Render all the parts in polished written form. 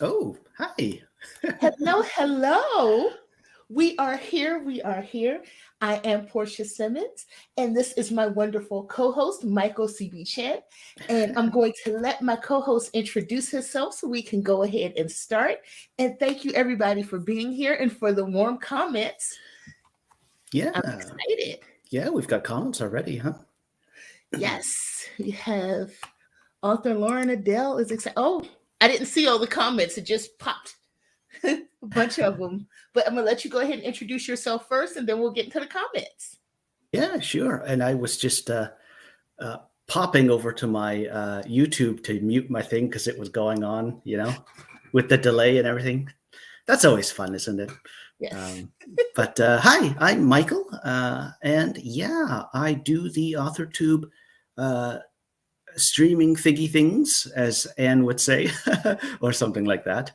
Oh, hi. Hello, hello. We are here. We are here. I am Portia Simmons, and this is my wonderful co host, Michael C.B. Chan. And I'm going to let my co host introduce himself so we can go ahead and start. And thank you, everybody, for being here and for the warm comments. Yeah, I'm excited. yeah, we've got comments already, huh? Yes, we have author Lauren Adele is excited. Oh, I didn't see all the comments, it just popped. A bunch of them. But I'm gonna let you go ahead and introduce yourself first, and then we'll get into the comments. Yeah, sure. And I was just uh, popping over to my YouTube to mute my thing because it was going on, with the delay and everything. That's always fun, isn't it? Yes. Um, but hi, I'm Michael. And yeah, I do the AuthorTube uh, streaming thingy things, as Anne would say, or something like that.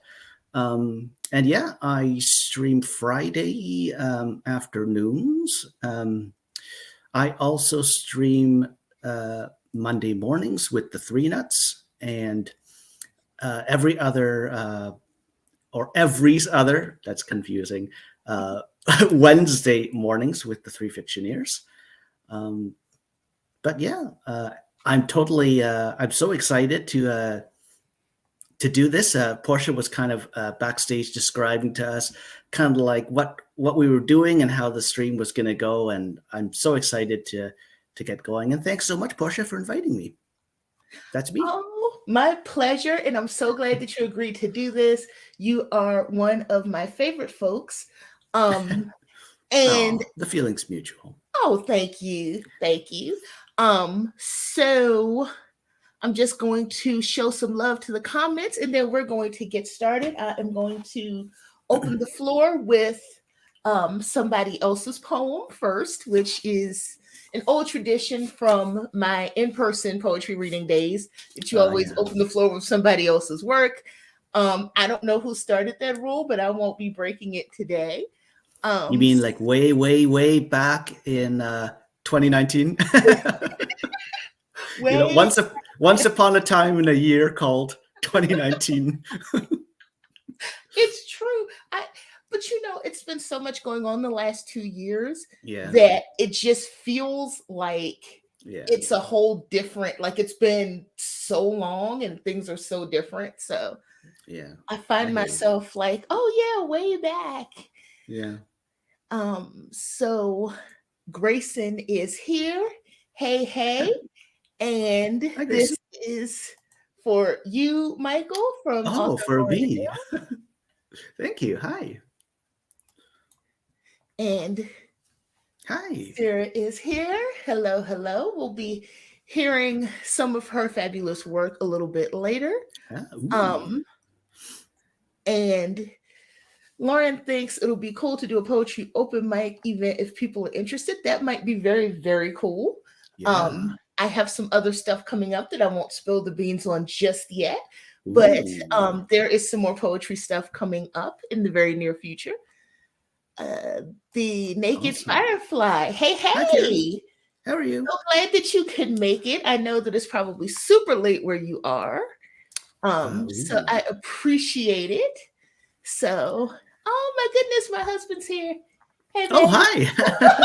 And yeah, I stream Friday afternoons. I also stream Monday mornings with the Three Nuts, and every other every other, that's confusing, uh, Wednesday mornings with the Three Fictioneers. Um, but yeah, I'm so excited to do this. Portia was kind of backstage describing to us kind of like what we were doing and how the stream was going to go, and I'm so excited to get going. And thanks so much, Portia, for inviting me. That's me. Oh, my pleasure. And I'm so glad that you agreed to do this. You are one of my favorite folks. Um, and Oh, the feeling's mutual. oh, thank you. Thank you. So I'm just going to show some love to the comments and then we're going to get started. I am going to open the floor with somebody else's poem first, which is an old tradition from my in person poetry reading days that you always Yeah. open the floor with somebody else's work. I don't know who started that rule, but I won't be breaking it today. You Um, mean like way, way, way back in 2019? way Once upon a time in a year called 2019. It's true. But it's been so much going on the last 2 years Yeah, that it just feels like yeah, it's a whole different, like it's been so long and things are so different. So yeah. I I find hear you. myself like, oh yeah, way back. Yeah. So Grayson is here. Hey, hey. And Hi, Grayson. this is for you, Michael, from Oh, author for Lauren me. Thank you. Hi. Adele. And Hi. Sarah is here. Hello, hello. We'll be hearing some of her fabulous work a little bit later. Ooh. Um, and Lauren thinks it'll be cool to do a poetry open mic event if people are interested. That might be very, very cool. Yeah. I have some other stuff coming up that I won't spill the beans on just yet, but Ooh. there is some more poetry stuff coming up in the very near future. Uh, the Naked Awesome. Firefly. Hey, Hi, Karen. hey. How are you? So glad that you could make it. I know that it's probably super late where you are. So Ooh. I appreciate it. So, oh my goodness, my husband's here. Hey, Oh, babe. hi.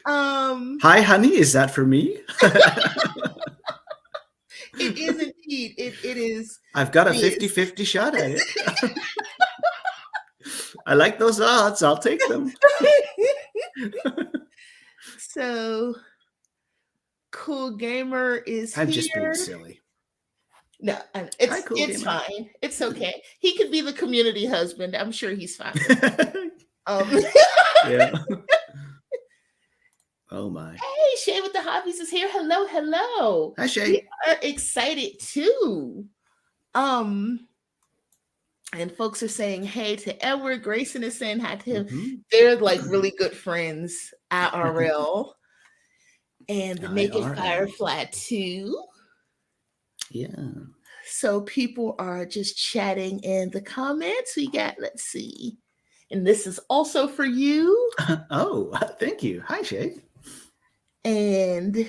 Um, Hi, honey. Is that for me? it is indeed. It is. I've got a It is. 50-50 shot at it. I like those odds. I'll take them. So, Cool Gamer is I'm just being here. silly. No, Hi, cool it's gamer. fine. It's okay. He could be the community husband. I'm sure he's fine with that. Um, Yeah. Oh, my. Hey, Shay with the hobbies is here. Hello, hello. Hi, We Shay. are excited too. Um, and folks are saying hey to Edward. Grayson is saying hi to him. Mm-hmm. They're like really good friends, IRL. And the Naked IRL. Firefly too. Yeah. So people are just chatting in the comments. We got, let's see. And this is also for you. Oh, thank you. Hi, Shay. And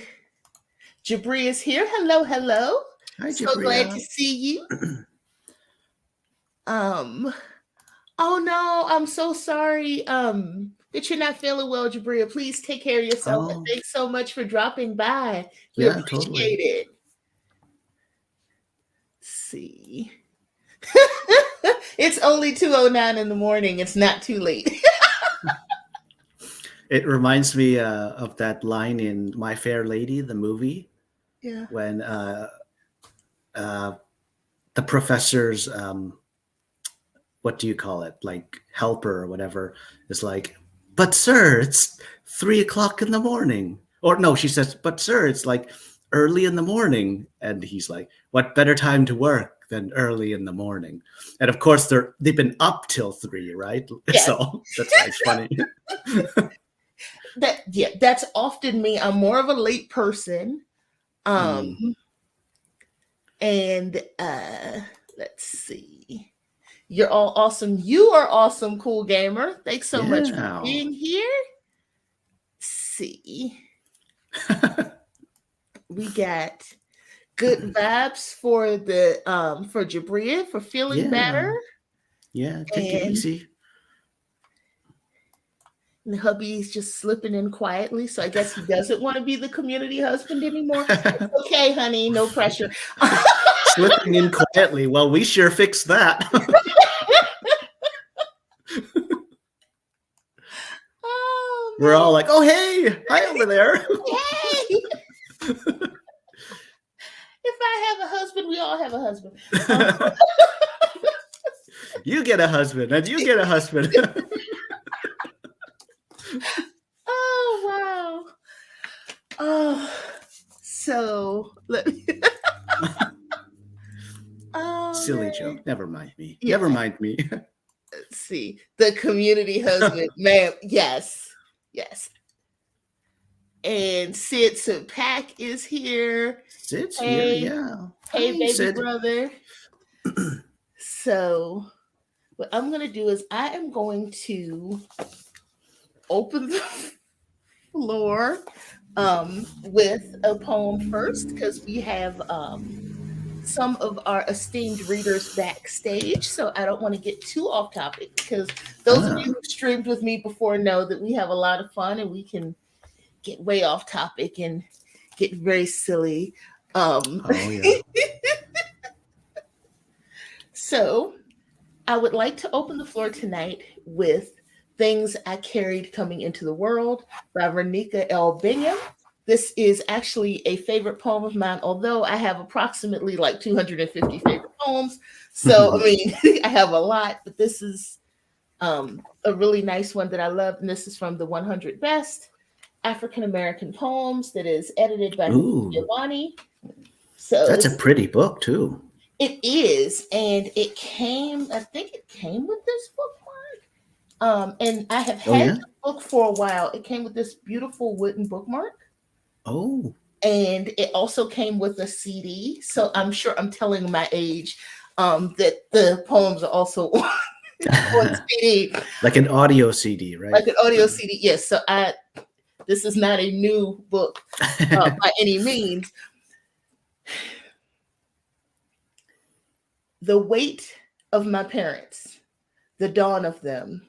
Jabri is here. Hello, hello. Hi, So glad to Jabria. see you. Oh no, I'm so sorry. That you're not feeling well, Jabria. Please take care of yourself. And Oh, thanks so much for dropping by. We yeah, totally. appreciate it. Let's see. It's only 2:09 in the morning. It's not too late. It reminds me of that line in My Fair Lady, the movie, Yeah. when uh, the professor's, what do you call it, like helper or whatever, is like, but sir, it's 3 o'clock in the morning. Or no, she says, but sir, it's like early in the morning. And he's like, what better time to work than early in the morning? And of course, they've been up till 3, right? Yes. So that's why it's funny. That's often me. I'm more of a late person. Mm. And let's see. You're all awesome. You are awesome, cool gamer. Thanks so much for Yeah. being here. Let's see. We got good vibes for the for Jabria for feeling better. Yeah, take it easy. And hubby's just slipping in quietly, so I guess he doesn't want to be the community husband anymore. It's okay, honey, no pressure. Slipping in quietly. Well, we sure fixed that. Oh, we're all like, oh, hey, hi over there. Hey! If I have a husband, we all have a husband. You get a husband, and you get a husband. Oh, wow. Oh, so let me. Silly joke. Never mind me. Yeah. Never mind me. Let's see. The community husband, man. Yes. Yes. And Sid Pack is here. Sid's here, yeah. Hey, Hi, baby Sid. brother. So, what I'm going to do is I am going to open the floor with a poem first because we have some of our esteemed readers backstage. So I don't want to get too off topic because those of you who streamed with me before know that we have a lot of fun and we can get way off topic and get very silly. Oh, yeah. So I would like to open the floor tonight with Things I Carried Coming into the World by Renika L. Bingham. This is actually a favorite poem of mine, although I have approximately like 250 favorite poems. So, I mean, I have a lot, but this is a really nice one that I love. And this is from the 100 Best African American Poems that is edited by Giovanni. So that's a pretty book, too. It is. And it came, I think it came with this bookmark. And I have had the book for a while. It came with this beautiful wooden bookmark. Oh. And it also came with a CD. So I'm sure I'm telling my age that the poems are also on CD. Like an audio CD, right? Like an audio CD, yes. So this is not a new book by any means. The weight of my parents, the dawn of them,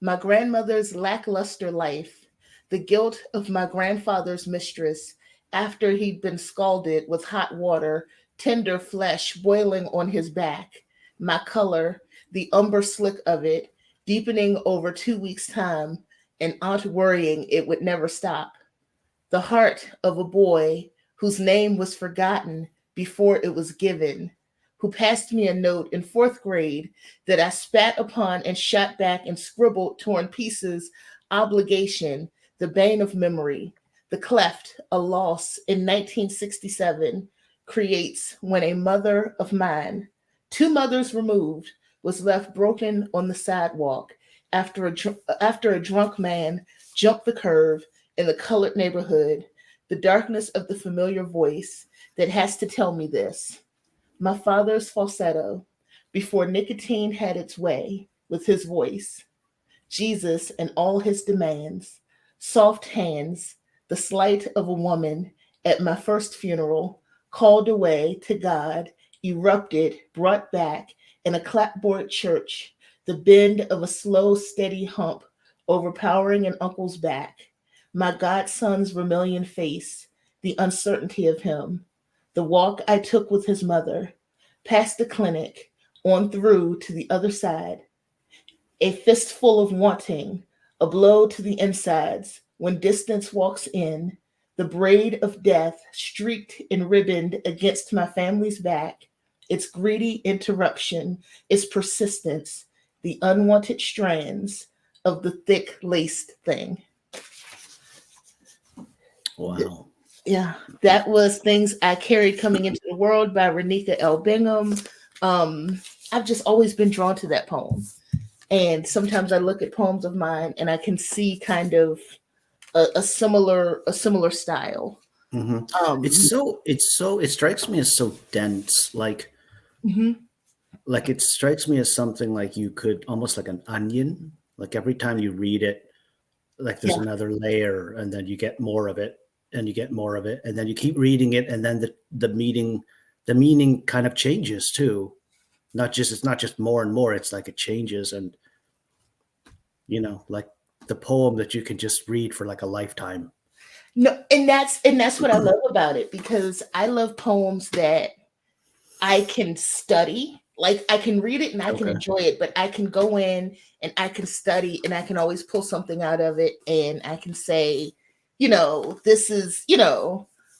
my grandmother's lackluster life, the guilt of my grandfather's mistress after he'd been scalded with hot water, tender flesh boiling on his back, my color, the umber slick of it, deepening over 2 weeks' time, and aunt worrying it would never stop. The heart of a boy whose name was forgotten before it was given, who passed me a note in 4th grade that I spat upon and shot back and scribbled torn pieces, obligation, the bane of memory, the cleft, a loss in 1967, creates when a mother of mine, 2 mothers removed, was left broken on the sidewalk after a drunk man jumped the curve in the colored neighborhood, the darkness of the familiar voice that has to tell me this. My father's falsetto, before nicotine had its way with his voice. Jesus and all his demands, soft hands, the slight of a woman at my first funeral, called away to God, erupted, brought back in a clapboard church, the bend of a slow, steady hump overpowering an uncle's back, my godson's vermilion face, the uncertainty of him, the walk I took with his mother, past the clinic, on through to the other side, a fistful of wanting, a blow to the insides when distance walks in, the braid of death streaked and ribboned against my family's back, its greedy interruption, its persistence, the unwanted strands of the thick laced thing. Wow. Yeah, that was Things I Carried Coming Into the World by Renika L. Bingham. I've just always been drawn to that poem. And sometimes I look at poems of mine and I can see kind of a similar style. Mm-hmm. It strikes me as so dense, Mhm. like it strikes me as something like you could almost like an onion, like every time you read it, like there's Yeah. another layer and then you get more of it and you get more of it and then you keep reading it and then the meaning kind of changes too. It's not just more and more, it's like it changes, and like the poem that you can just read for like a lifetime. No, and that's what I love about it, because I love poems that I can study. Like, I can read it and I can Okay. enjoy it, but I can go in and I can study and I can always pull something out of it and I can say, this is,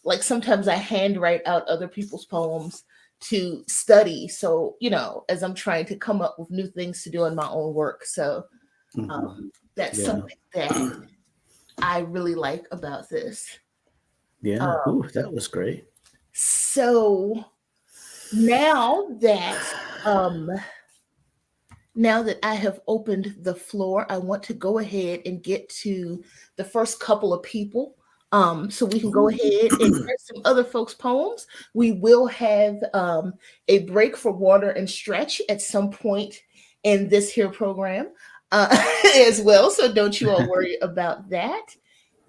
like sometimes I handwrite out other people's poems to study. So, as I'm trying to come up with new things to do in my own work. So that's Yeah. something that I really like about this. Yeah. Ooh, that was great. So now that I have opened the floor, I want to go ahead and get to the first couple of people. So we can go ahead and hear some other folks' poems. We will have a break for water and stretch at some point in this here program as well. So don't you all worry about that.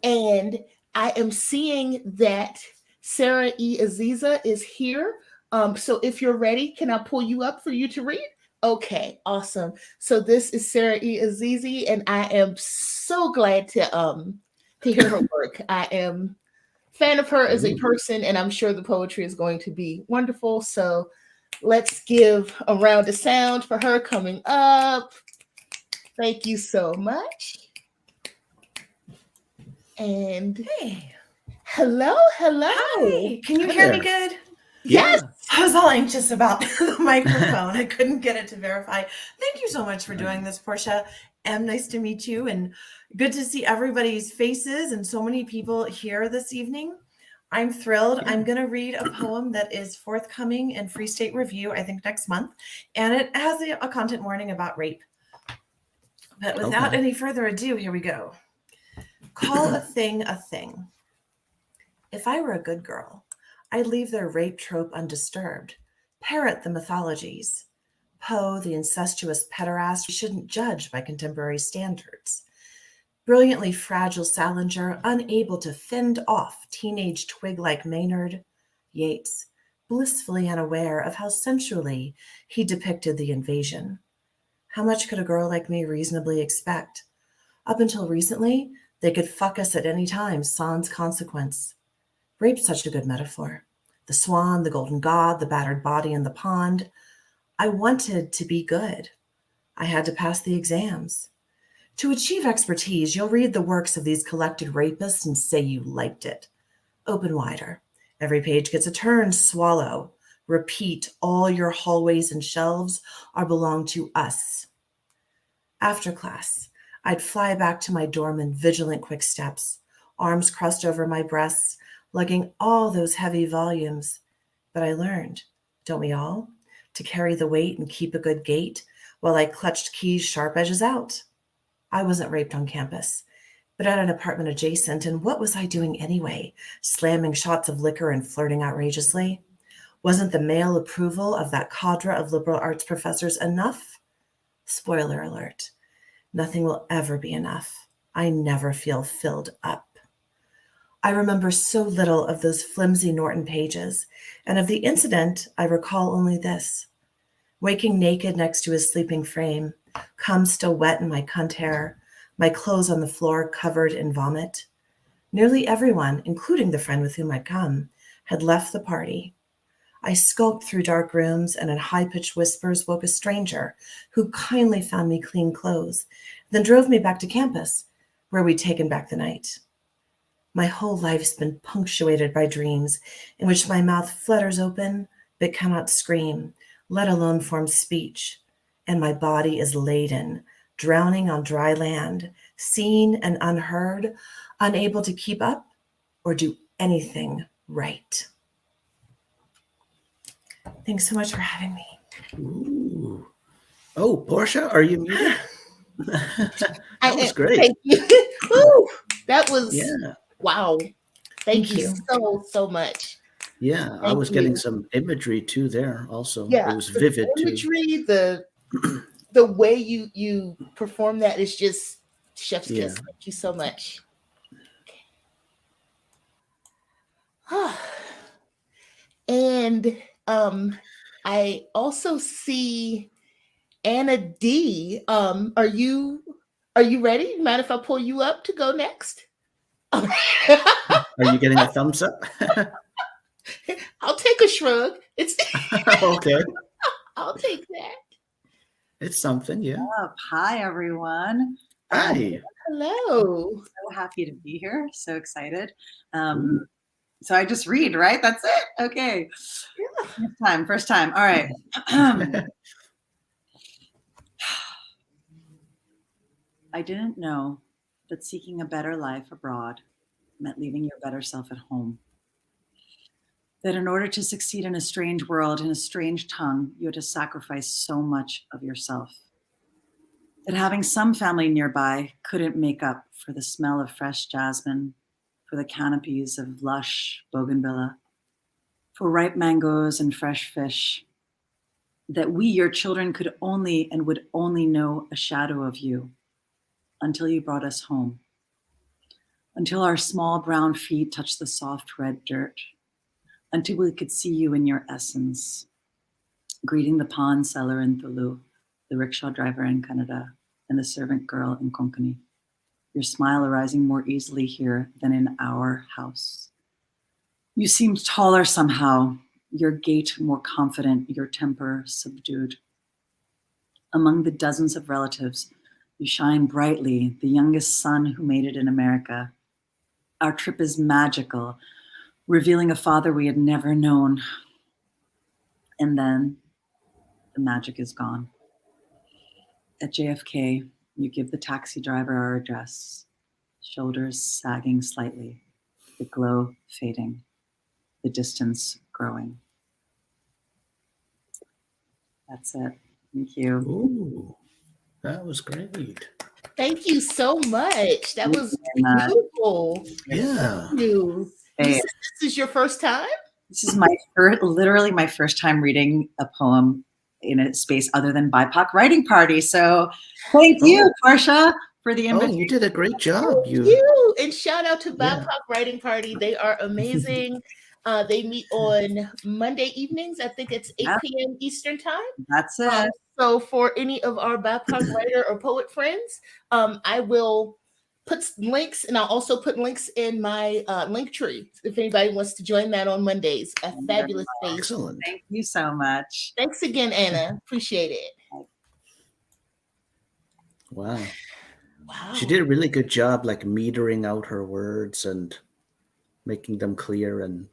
And I am seeing that Sarah E. Aziza is here. So if you're ready, can I pull you up for you to read? Okay, awesome. So this is Sarah E. Azizi, and I am so glad to hear her work. I am a fan of her as a person, and I'm sure the poetry is going to be wonderful. So let's give a round of sound for her coming up. Thank you so much. And hey, hello. hi. Can you Hi hear me there. good? Yes. I was all anxious about the microphone. I couldn't get it to verify. Thank you so much for doing this, Portia. Nice to meet you, and good to see everybody's faces and so many people here this evening. I'm thrilled. I'm going to read a poem that is forthcoming in Free State Review, I think next month, and it has a content warning about rape. But without any further ado, here we go. Call a thing a thing. If I were a good girl, I'd leave their rape trope undisturbed, parrot the mythologies. Poe, the incestuous pederast, shouldn't judge by contemporary standards. Brilliantly fragile Salinger, unable to fend off teenage twig-like Maynard. Yeats, blissfully unaware of how sensually he depicted the invasion. How much could a girl like me reasonably expect? Up until recently, they could fuck us at any time, sans consequence. Rape's such a good metaphor. The swan, the golden god, the battered body in the pond. I wanted to be good. I had to pass the exams. To achieve expertise, you'll read the works of these collected rapists and say you liked it. Open wider. Every page gets a turn. Swallow. Repeat. All your hallways and shelves are belong to us. After class, I'd fly back to my dorm in vigilant quick steps, arms crossed over my breasts, lugging all those heavy volumes. But I learned, don't we all, to carry the weight and keep a good gait while I clutched keys sharp edges out. I wasn't raped on campus, but at an apartment adjacent, and what was I doing anyway, slamming shots of liquor and flirting outrageously? Wasn't the male approval of that cadre of liberal arts professors enough? Spoiler alert, nothing will ever be enough. I never feel filled up. I remember so little of those flimsy Norton pages, and of the incident I recall only this. Waking naked next to his sleeping frame, cum still wet in my cunt hair, my clothes on the floor covered in vomit. Nearly everyone, including the friend with whom I'd come, had left the party. I skulked through dark rooms and in high-pitched whispers woke a stranger who kindly found me clean clothes, then drove me back to campus, where we'd taken back the night. My whole life's been punctuated by dreams in which my mouth flutters open but cannot scream, let alone form speech, and my body is laden, drowning on dry land, seen and unheard, unable to keep up or do anything right. Thanks so much for having me. Ooh. Oh, Portia, are you muted? That was great. Thank you. Woo, that was, wow. Thank you so much. Yeah, I was getting some imagery too there also. Yeah, it was vivid imagery, too. The way you perform that is just chef's kiss. Thank you so much. And I also see Anna D. Are you ready? Mind if I pull you up to go next? Are you getting a thumbs up? I'll take a shrug. It's okay. I'll take that. It's something, yeah. Hi, everyone. Hi. Hello. So happy to be here. So excited. So I just read, right? That's it. Okay. Yeah. First time. All right. I didn't know that seeking a better life abroad meant leaving your better self at home. That in order to succeed in a strange world, in a strange tongue, you had to sacrifice so much of yourself. That having some family nearby couldn't make up for the smell of fresh jasmine, for the canopies of lush bougainvillea, for ripe mangoes and fresh fish. That we, your children, could only and would only know a shadow of you until you brought us home. Until our small brown feet touched the soft red dirt. Until we could see you in your essence, greeting the pawn seller in Thulu, the rickshaw driver in Canada, and the servant girl in Konkani. Your smile arising more easily here than in our house. You seemed taller somehow, your gait more confident, your temper subdued. Among the dozens of relatives, you shine brightly, the youngest son who made it in America. Our trip is magical, revealing a father we had never known. And then the magic is gone. At JFK, you give the taxi driver our address, shoulders sagging slightly, the glow fading, the distance growing. That's it. Thank you. Ooh, that was great. Thank you so much. That was beautiful. Yeah. Thank you. This is your first time? This is literally my first time reading a poem in a space other than BIPOC writing party. So thank you, Portia, for the invitation. Oh, you did a great job. Thank you. And shout out to BIPOC Writing Party. They are amazing. They meet on Monday evenings. I think it's 8 p.m. Eastern time. That's it. So for any of our BIPOC writer or poet friends, I will put links, and I'll also put links in my link tree if anybody wants to join that on Mondays. A fabulous space. Excellent. Thank you so much. Thanks again, Anna. Appreciate it. Wow. Wow. She did a really good job, like metering out her words and making them clear, and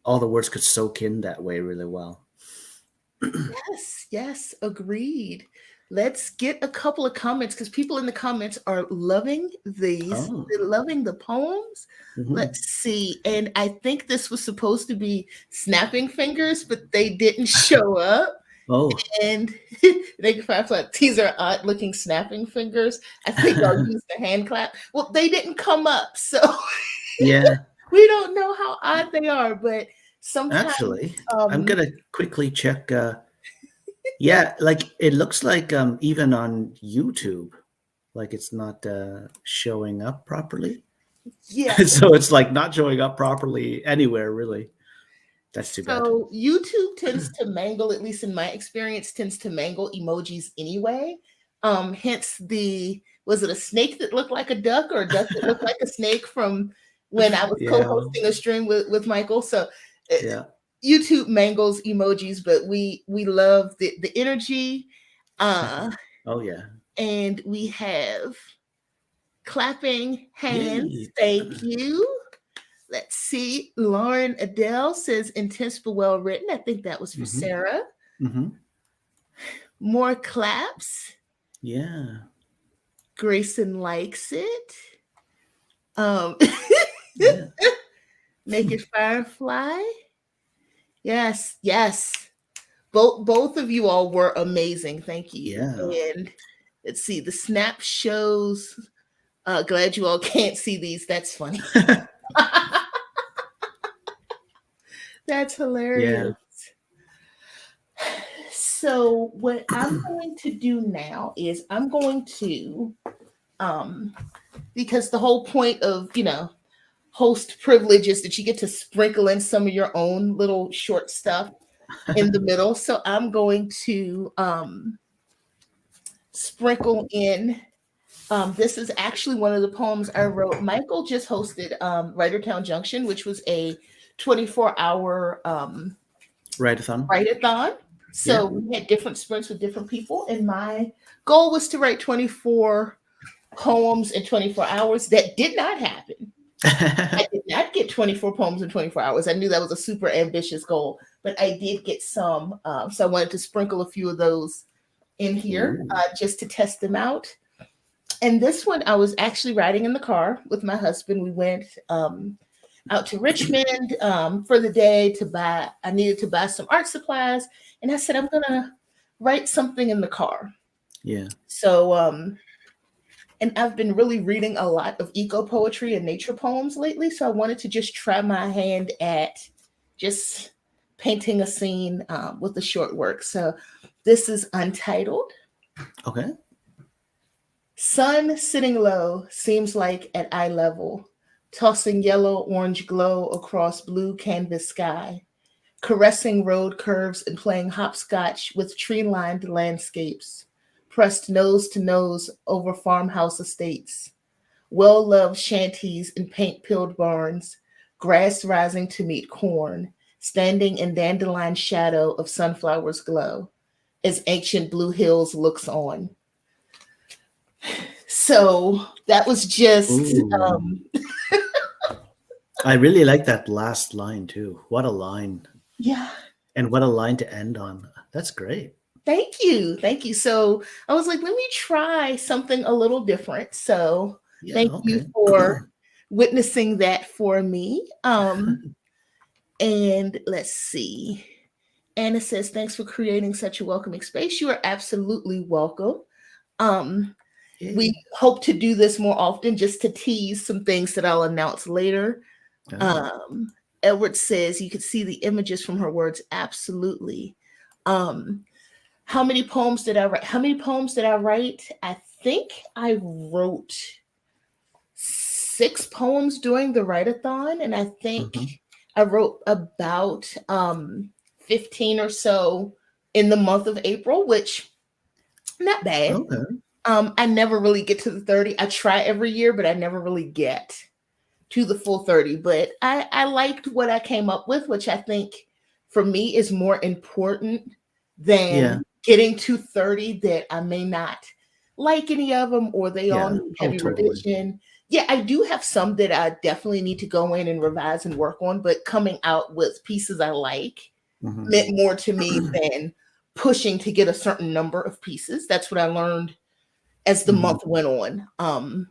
all the words could soak in that way really well. Yes, agreed. Let's get a couple of comments because people in the comments are loving these. They're loving the poems. Mm-hmm. Let's see. And I think this was supposed to be snapping fingers, but they didn't show up. Oh. And Naked Firefly, these are odd looking snapping fingers. I think I'll use the hand clap. Well, they didn't come up. So yeah, we don't know how odd they are, but sometimes. Actually, I'm going to quickly check. Yeah, like it looks like even on YouTube, like it's not showing up properly. Yeah. So it's like not showing up properly anywhere, really. That's too bad. So YouTube tends to mangle, at least in my experience, tends to mangle emojis anyway. Hence was it a snake that looked like a duck or a duck that looked like a snake from when I was Yeah. co-hosting a stream with Michael? So Yeah. YouTube mangles emojis, but we love the energy. Oh yeah. And we have clapping hands. Yay. Thank you. Let's see. Lauren Adele says intense but well written. I think that was for Sarah. More claps. Yeah. Grayson likes it. Yeah. Naked Firefly. Yes, yes. Both of you all were amazing. Thank you. Yeah. And let's see. The snap shows. Glad you all can't see these. That's funny. That's hilarious. Yeah. So what I'm going to do now is I'm going to, because the whole point of, host privilege is that you get to sprinkle in some of your own little short stuff in the middle. So I'm going to sprinkle in. This is actually one of the poems I wrote. Michael just hosted Writertown Junction, which was a 24-hour write-a-thon. So we had different sprints with different people. And my goal was to write 24 poems in 24 hours. That did not happen. I did not get 24 poems in 24 hours. I knew that was a super ambitious goal, but I did get some. So I wanted to sprinkle a few of those in here just to test them out. And this one, I was actually riding in the car with my husband. We went out to Richmond for the day I needed to buy some art supplies. And I said, I'm going to write something in the car. Yeah. So, and I've been really reading a lot of eco poetry and nature poems lately. So I wanted to just try my hand at just painting a scene with the short work. So this is Untitled. Okay. Sun sitting low seems like at eye level, tossing yellow-orange glow across blue canvas sky, caressing road curves and playing hopscotch with tree-lined landscapes, pressed nose to nose over farmhouse estates, well-loved shanties and paint-peeled barns, grass rising to meet corn, standing in dandelion shadow of sunflowers glow, as ancient blue hills looks on. So that was just I really like that last line too. What a line. Yeah. And what a line to end on. That's great. Thank you. Thank you. So I was like, let me try something a little different. So thank you for witnessing that for me. And let's see. Anna says, thanks for creating such a welcoming space. You are absolutely welcome. We hope to do this more often just to tease some things that I'll announce later. Edward says you could see the images from her words. Absolutely. How many poems did I write? I think I wrote 6 poems during the write-a-thon, and I think I wrote about 15 or so in the month of April, which not bad. Okay. I never really get to the 30. I try every year, but I never really get to the full 30. But I liked what I came up with, which I think for me is more important than getting to 30 that I may not like any of them or they all need heavy revision. Yeah, I do have some that I definitely need to go in and revise and work on, but coming out with pieces I like meant more to me than pushing to get a certain number of pieces. That's what I learned as the month went on.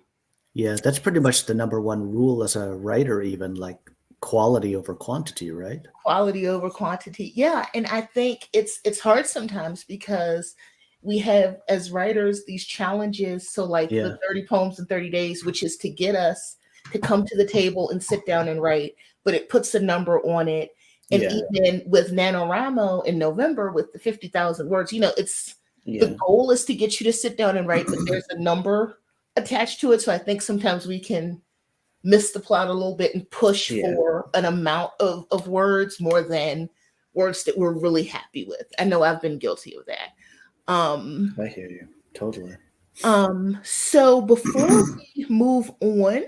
Yeah, that's pretty much the number one rule as a writer, even like quality over quantity, right? Quality over quantity. Yeah. And I think it's hard sometimes because we have as writers these challenges. So like the 30 poems in 30 days, which is to get us to come to the table and sit down and write, but it puts a number on it. And even with NaNoWriMo in November with the 50,000 words, it's the goal is to get you to sit down and write, but there's a number attached to it. So I think sometimes we can miss the plot a little bit and push Yeah. for an amount of words more than words that we're really happy with. I know I've been guilty of that. I hear you. Totally. So before we move on,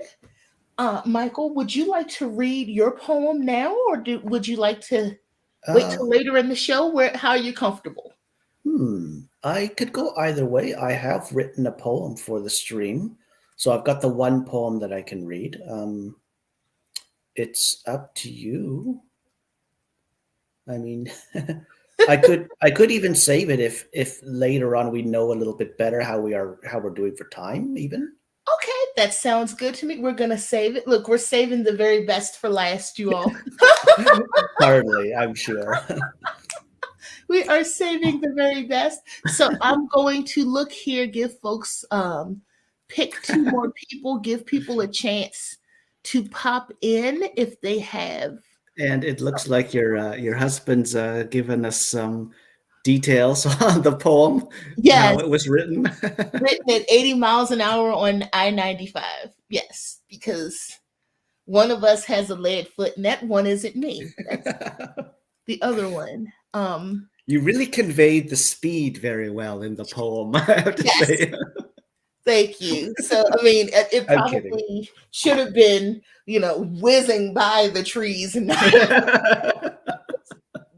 Michael, would you like to read your poem now, or would you like to wait till later in the show? How are you comfortable? I could go either way. I have written a poem for the stream, so I've got the one poem that I can read. It's up to you. I mean, I could even save it if later on we know a little bit better how we're doing for time even. Okay, that sounds good to me. We're gonna save it. Look, we're saving the very best for last, you all. Hardly, I'm sure. We are saving the very best. So I'm going to look here, give folks pick 2 more people, give people a chance to pop in if they have. And it looks like your husband's given us some details on the poem. Yes. How it was written. Written at 80 miles an hour on I-95. Yes, because one of us has a lead foot, and that one isn't me. That's the other one. You really conveyed the speed very well in the poem, I have to say. Thank you. So, I mean, it probably should have been, whizzing by the trees and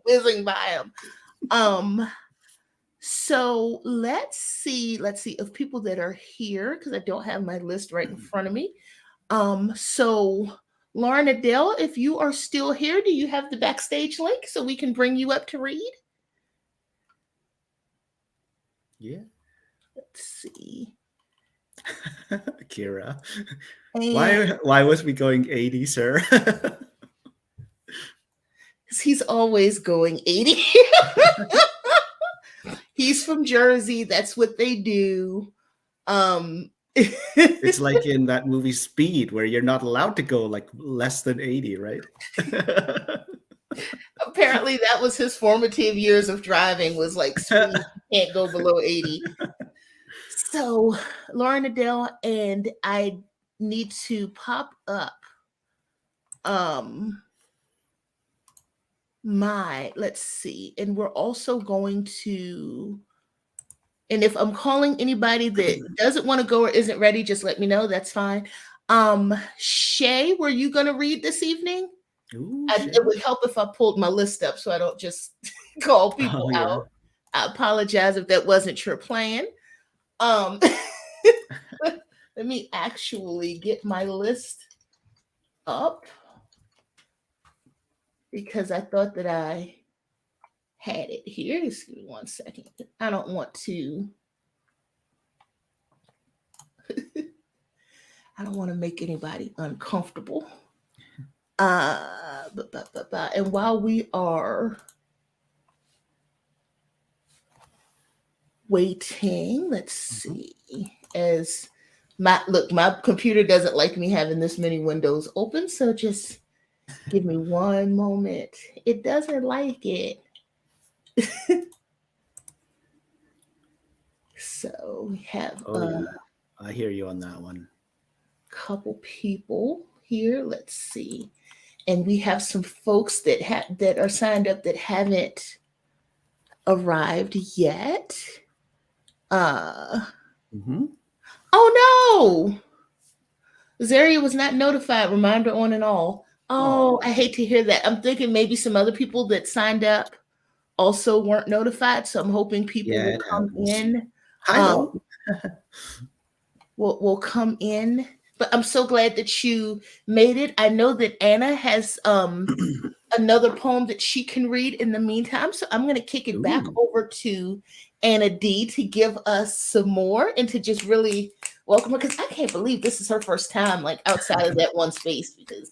whizzing by them. So let's see of people that are here, because I don't have my list right in front of me. So Lauren Adele, if you are still here, do you have the backstage link so we can bring you up to read? Yeah. Let's see. Kira. Why was we going 80, sir? He's always going 80. He's from Jersey. That's what they do. It's like in that movie Speed, where you're not allowed to go like less than 80, right? Apparently that was his formative years of driving, was like, Speed, you can't go below 80. So Lauren Adele, and I need to pop up let's see, and we're also going to, and if I'm calling anybody that doesn't want to go or isn't ready, just let me know. That's fine. Shay, were you going to read this evening? Ooh, it would help if I pulled my list up so I don't just call people out. I apologize if that wasn't your plan. Let me actually get my list up, because I thought that I had it here. Just give me 1 second. I don't want to. I don't want to make anybody uncomfortable. And while we are waiting, let's see. As my computer doesn't like me having this many windows open, so just give me 1 moment. It doesn't like it. So we have I hear you on that one. Couple people here. Let's see. And we have some folks that are signed up that haven't arrived yet. Oh no! Zaria was not notified. Reminder on and all. Oh, I hate to hear that. I'm thinking maybe some other people that signed up also weren't notified. So I'm hoping people will come in. Will come in. But I'm so glad that you made it. I know that Anna has another poem that she can read in the meantime. So I'm going to kick it back over to Anna D to give us some more and to just really welcome her, because I can't believe this is her first time like outside of that one space, because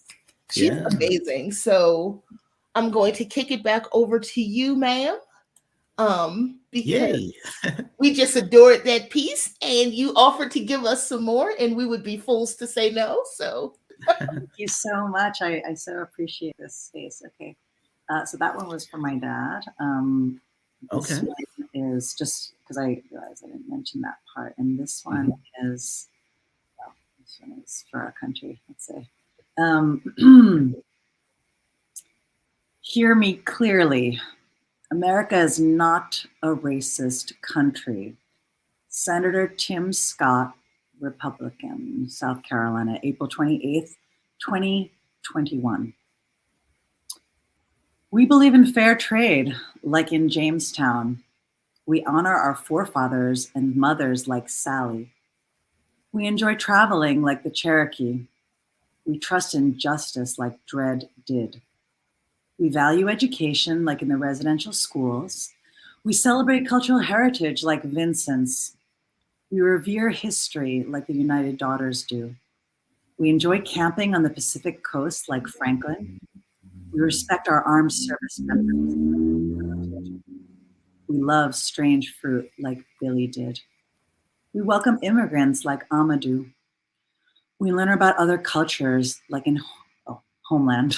she's amazing. So I'm going to kick it back over to you, ma'am. Because we just adored that piece and you offered to give us some more, and we would be fools to say no. So thank you so much. I so appreciate this space. Okay. So that one was for my dad. This one is just because I realized I didn't mention that part. And this one is, well, this one is for our country, let's say. Hear me clearly. America is not a racist country. Senator Tim Scott, Republican, South Carolina, April 28th, 2021. We believe in fair trade, like in Jamestown. We honor our forefathers and mothers like Sally. We enjoy traveling like the Cherokee. We trust in justice like Dred did. We value education like in the residential schools. We celebrate cultural heritage like Vincent's. We revere history like the United Daughters do. We enjoy camping on the Pacific coast like Franklin. We respect our armed service members. We love strange fruit like Billy did. We welcome immigrants like Amadou. We learn about other cultures like in Homeland.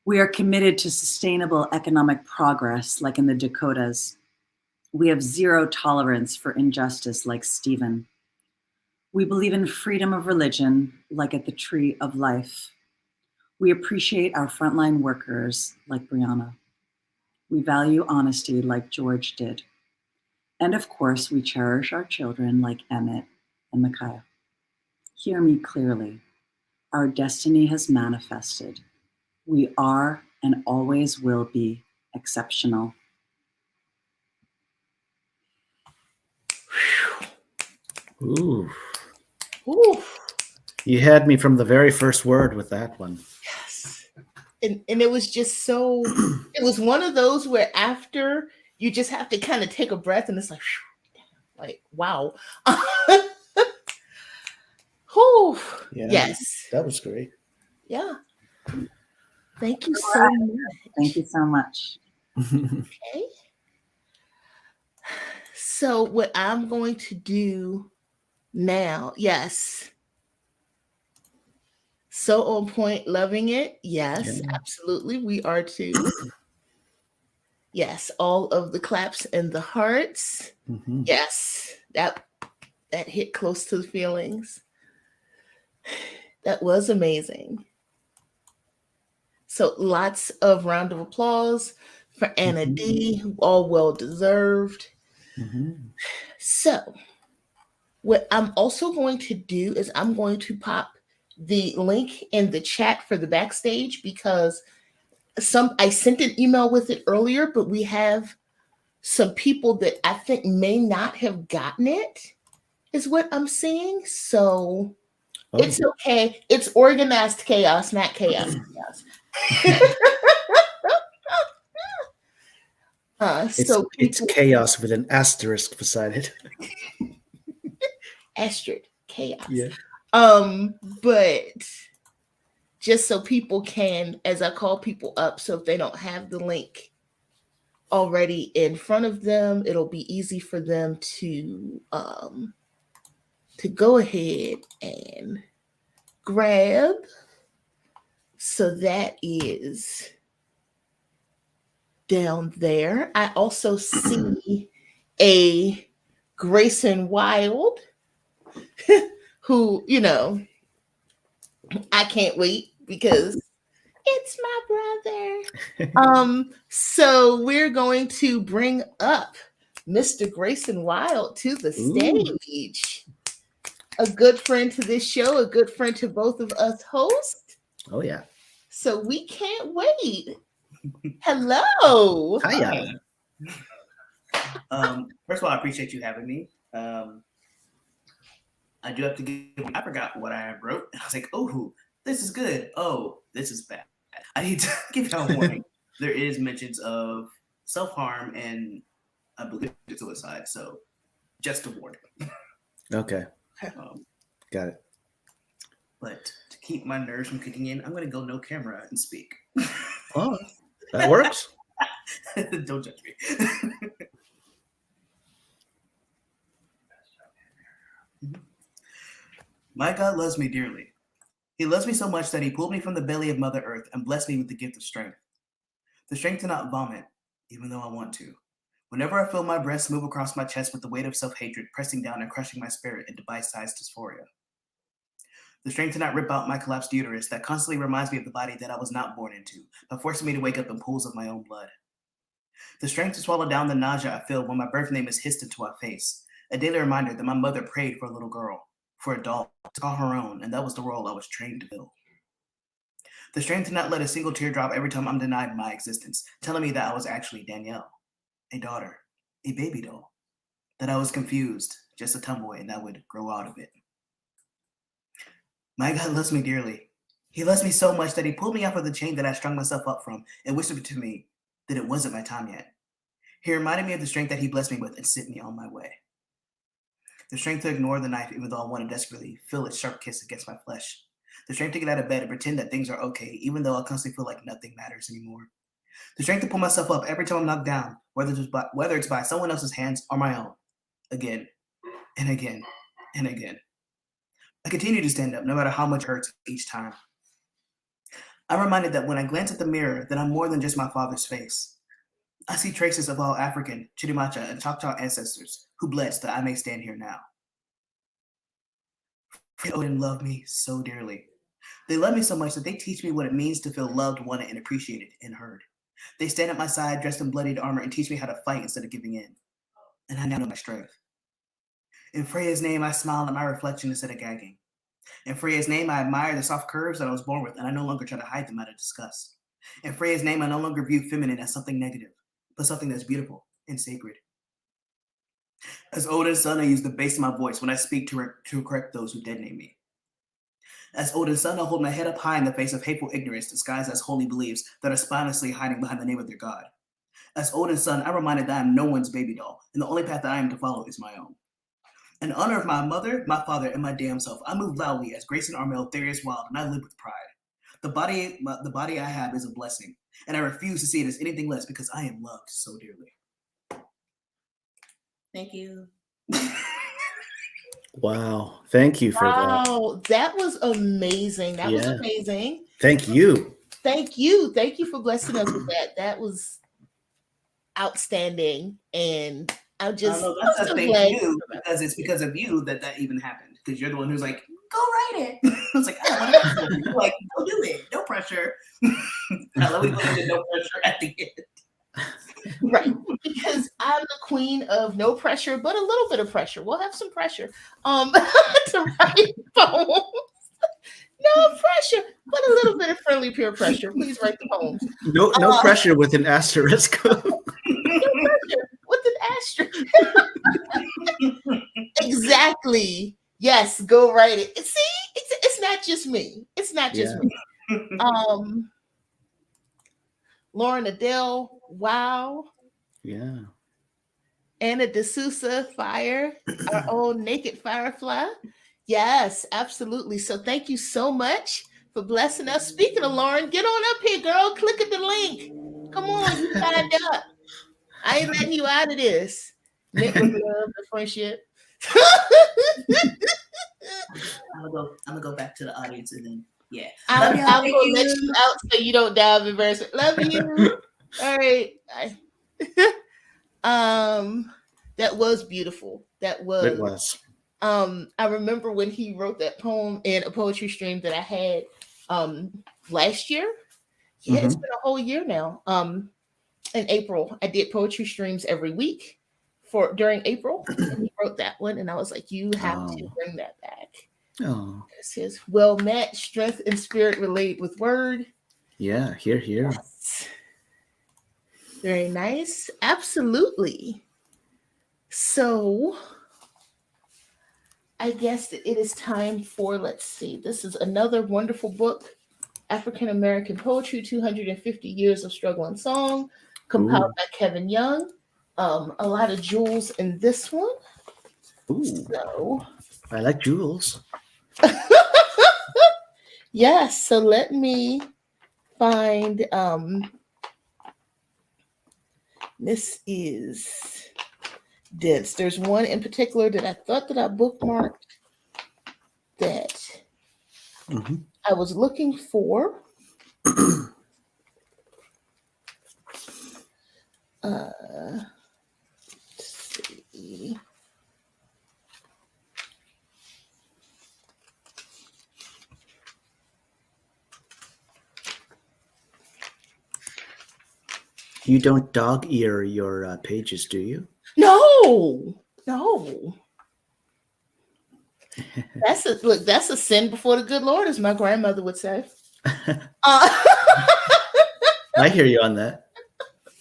We are committed to sustainable economic progress like in the Dakotas. We have zero tolerance for injustice like Stephen. We believe in freedom of religion like at the Tree of Life. We appreciate our frontline workers like Brianna. We value honesty like George did. And of course, we cherish our children like Emmett and Micaiah. Hear me clearly. Our destiny has manifested. We are and always will be exceptional. Ooh. Ooh. You had me from the very first word with that one. Yes. And it was just so, it was one of those where after you just have to kind of take a breath and it's like wow. Whew. Yeah, Yes. that was great. Yeah. Thank you so much. Thank you so much. Okay. So what I'm going to do now, yes. So on point, loving it. Yes, Yeah. absolutely. We are too. Yes, all of the claps and the hearts. Mhm. Yes, that hit close to the feelings. That was amazing. So lots of round of applause for Anna D, all well deserved. Mhm. So what I'm also going to do is I'm going to pop the link in the chat for the backstage because I sent an email with it earlier, but we have some people that I think may not have gotten it, is what I'm seeing. So it's okay. It's organized chaos, not chaos. It's chaos with an asterisk beside it. Asterisk chaos. Yeah. But just so people can, as I call people up, so if they don't have the link already in front of them, it'll be easy for them to go ahead and grab. So that is down there. I also see a Grayson Wild, who, I can't wait because it's my brother. So we're going to bring up Mr. Grayson Wild to the stage. A good friend to this show, a good friend to both of us hosts. Oh yeah. So we can't wait. Hello. Hiya. First of all, I appreciate you having me. I do have to give. I forgot what I wrote. I was like, "Oh, this is good. Oh, this is bad." I need to give y'all a warning. There is mentions of self-harm and I believe suicide. So, just a warning. Okay. Got it. But to keep my nerves from kicking in, I'm going to go no camera and speak. Oh, that works. Don't judge me. My God loves me dearly. He loves me so much that he pulled me from the belly of Mother Earth and blessed me with the gift of strength. The strength to not vomit, even though I want to. Whenever I feel my breasts move across my chest with the weight of self-hatred pressing down and crushing my spirit into bite-sized dysphoria. The strength to not rip out my collapsed uterus that constantly reminds me of the body that I was not born into, but forcing me to wake up in pools of my own blood. The strength to swallow down the nausea I feel when my birth name is hissed into my face, a daily reminder that my mother prayed for a little girl, for a doll, to call her own, and that was the role I was trained to fill. The strength to not let a single tear drop every time I'm denied my existence, telling me that I was actually Danielle, a daughter, a baby doll, that I was confused, just a tomboy, and that would grow out of it. My God loves me dearly. He loves me so much that he pulled me off of the chain that I strung myself up from and whispered to me that it wasn't my time yet. He reminded me of the strength that he blessed me with and sent me on my way. The strength to ignore the knife even though I want to desperately feel its sharp kiss against my flesh. The strength to get out of bed and pretend that things are okay even though I constantly feel like nothing matters anymore. The strength to pull myself up every time I'm knocked down, whether it's by someone else's hands or my own. Again and again and again. I continue to stand up no matter how much it hurts each time. I'm reminded that when I glance at the mirror that I'm more than just my father's face. I see traces of all African, Chitimacha, and Choctaw ancestors who bled so that I may stand here now. Fred Odin loved me so dearly. They love me so much that they teach me what it means to feel loved, wanted, and appreciated and heard. They stand at my side dressed in bloodied armor and teach me how to fight instead of giving in. And I now know my strength. In Freya's name, I smile at my reflection instead of gagging. In Freya's name, I admire the soft curves that I was born with, and I no longer try to hide them out of disgust. In Freya's name, I no longer view feminine as something negative, but something that's beautiful and sacred. As Odin's son, I use the bass of my voice when I speak to correct those who detonate me. As Odin's son, I hold my head up high in the face of hateful ignorance disguised as holy beliefs that are spinelessly hiding behind the name of their god. As Odin's son, I'm reminded that I am no one's baby doll, and the only path that I am to follow is my own. In honor of my mother, my father, and my damn self, I move loudly as Grayson Wild, and I live with pride. The body I have is a blessing, and I refuse to see it as anything less because I am loved so dearly. Thank you. Wow. Thank you for that. Wow, that was amazing. That was Yeah. amazing. Thank you. Thank you. Thank you for blessing us with that. That was outstanding. And I'm just No, that's I'm a so thank glad. you because it's because of you that even happened. Because you're the one who's like, go write it. I was like, I don't want to write it. You're like, go do it. No pressure. I love we put in no pressure at the end. Right. Because I'm the queen of no pressure, but a little bit of pressure. We'll have some pressure to write poems. No pressure, but a little bit of friendly peer pressure. Please write the poems. No pressure with an asterisk. No pressure with an asterisk. Exactly. Yes, go write it. See, it's not just me. It's not just me. Lauren Adele, wow. Yeah. Anna D'Souza, Fire, our own Naked Firefly. Yes, absolutely. So thank you so much for blessing us. Speaking of Lauren, get on up here, girl. Click at the link. Come on, you signed up. I ain't letting you out of this. Met with love and friendship. I'm gonna go back to the audience and then I'm gonna let you out so you don't die of embarrassment. Love you. All right. That was beautiful. It was. I remember when he wrote that poem in a poetry stream that I had last year. Yeah, It's been a whole year now. In April, I did poetry streams every week during April. And he wrote that one, and I was like, you have to bring that back. Oh. It says, well met, strength and spirit relate with word. Yeah, here. Yes. Very nice. Absolutely. So I guess it is time for, let's see, this is another wonderful book, African American Poetry, 250 Years of Struggle and Song, compiled by Kevin Young. A lot of jewels in this one. Ooh. So I like jewels. Yes, so let me find this is dense. There's one in particular that I thought that I bookmarked that I was looking for. Let's see. You don't dog ear your pages, do you? No. That's a sin before the good Lord, as my grandmother would say. I hear you on that.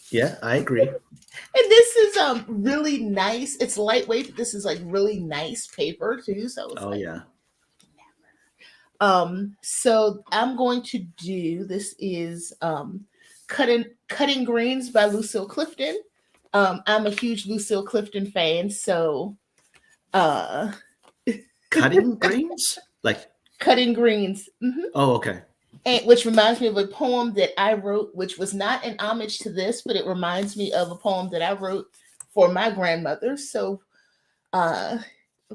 Yeah, I agree. And this is really nice. It's lightweight. This is like really nice paper too. So it's Yeah. So I'm going to do this is Cutting Greens by Lucille Clifton. I'm a huge Lucille Clifton fan, so Cutting greens? Like Cutting Greens. Oh, okay. And which reminds me of a poem that I wrote, which was not an homage to this, but it reminds me of a poem that I wrote for my grandmother. So I'm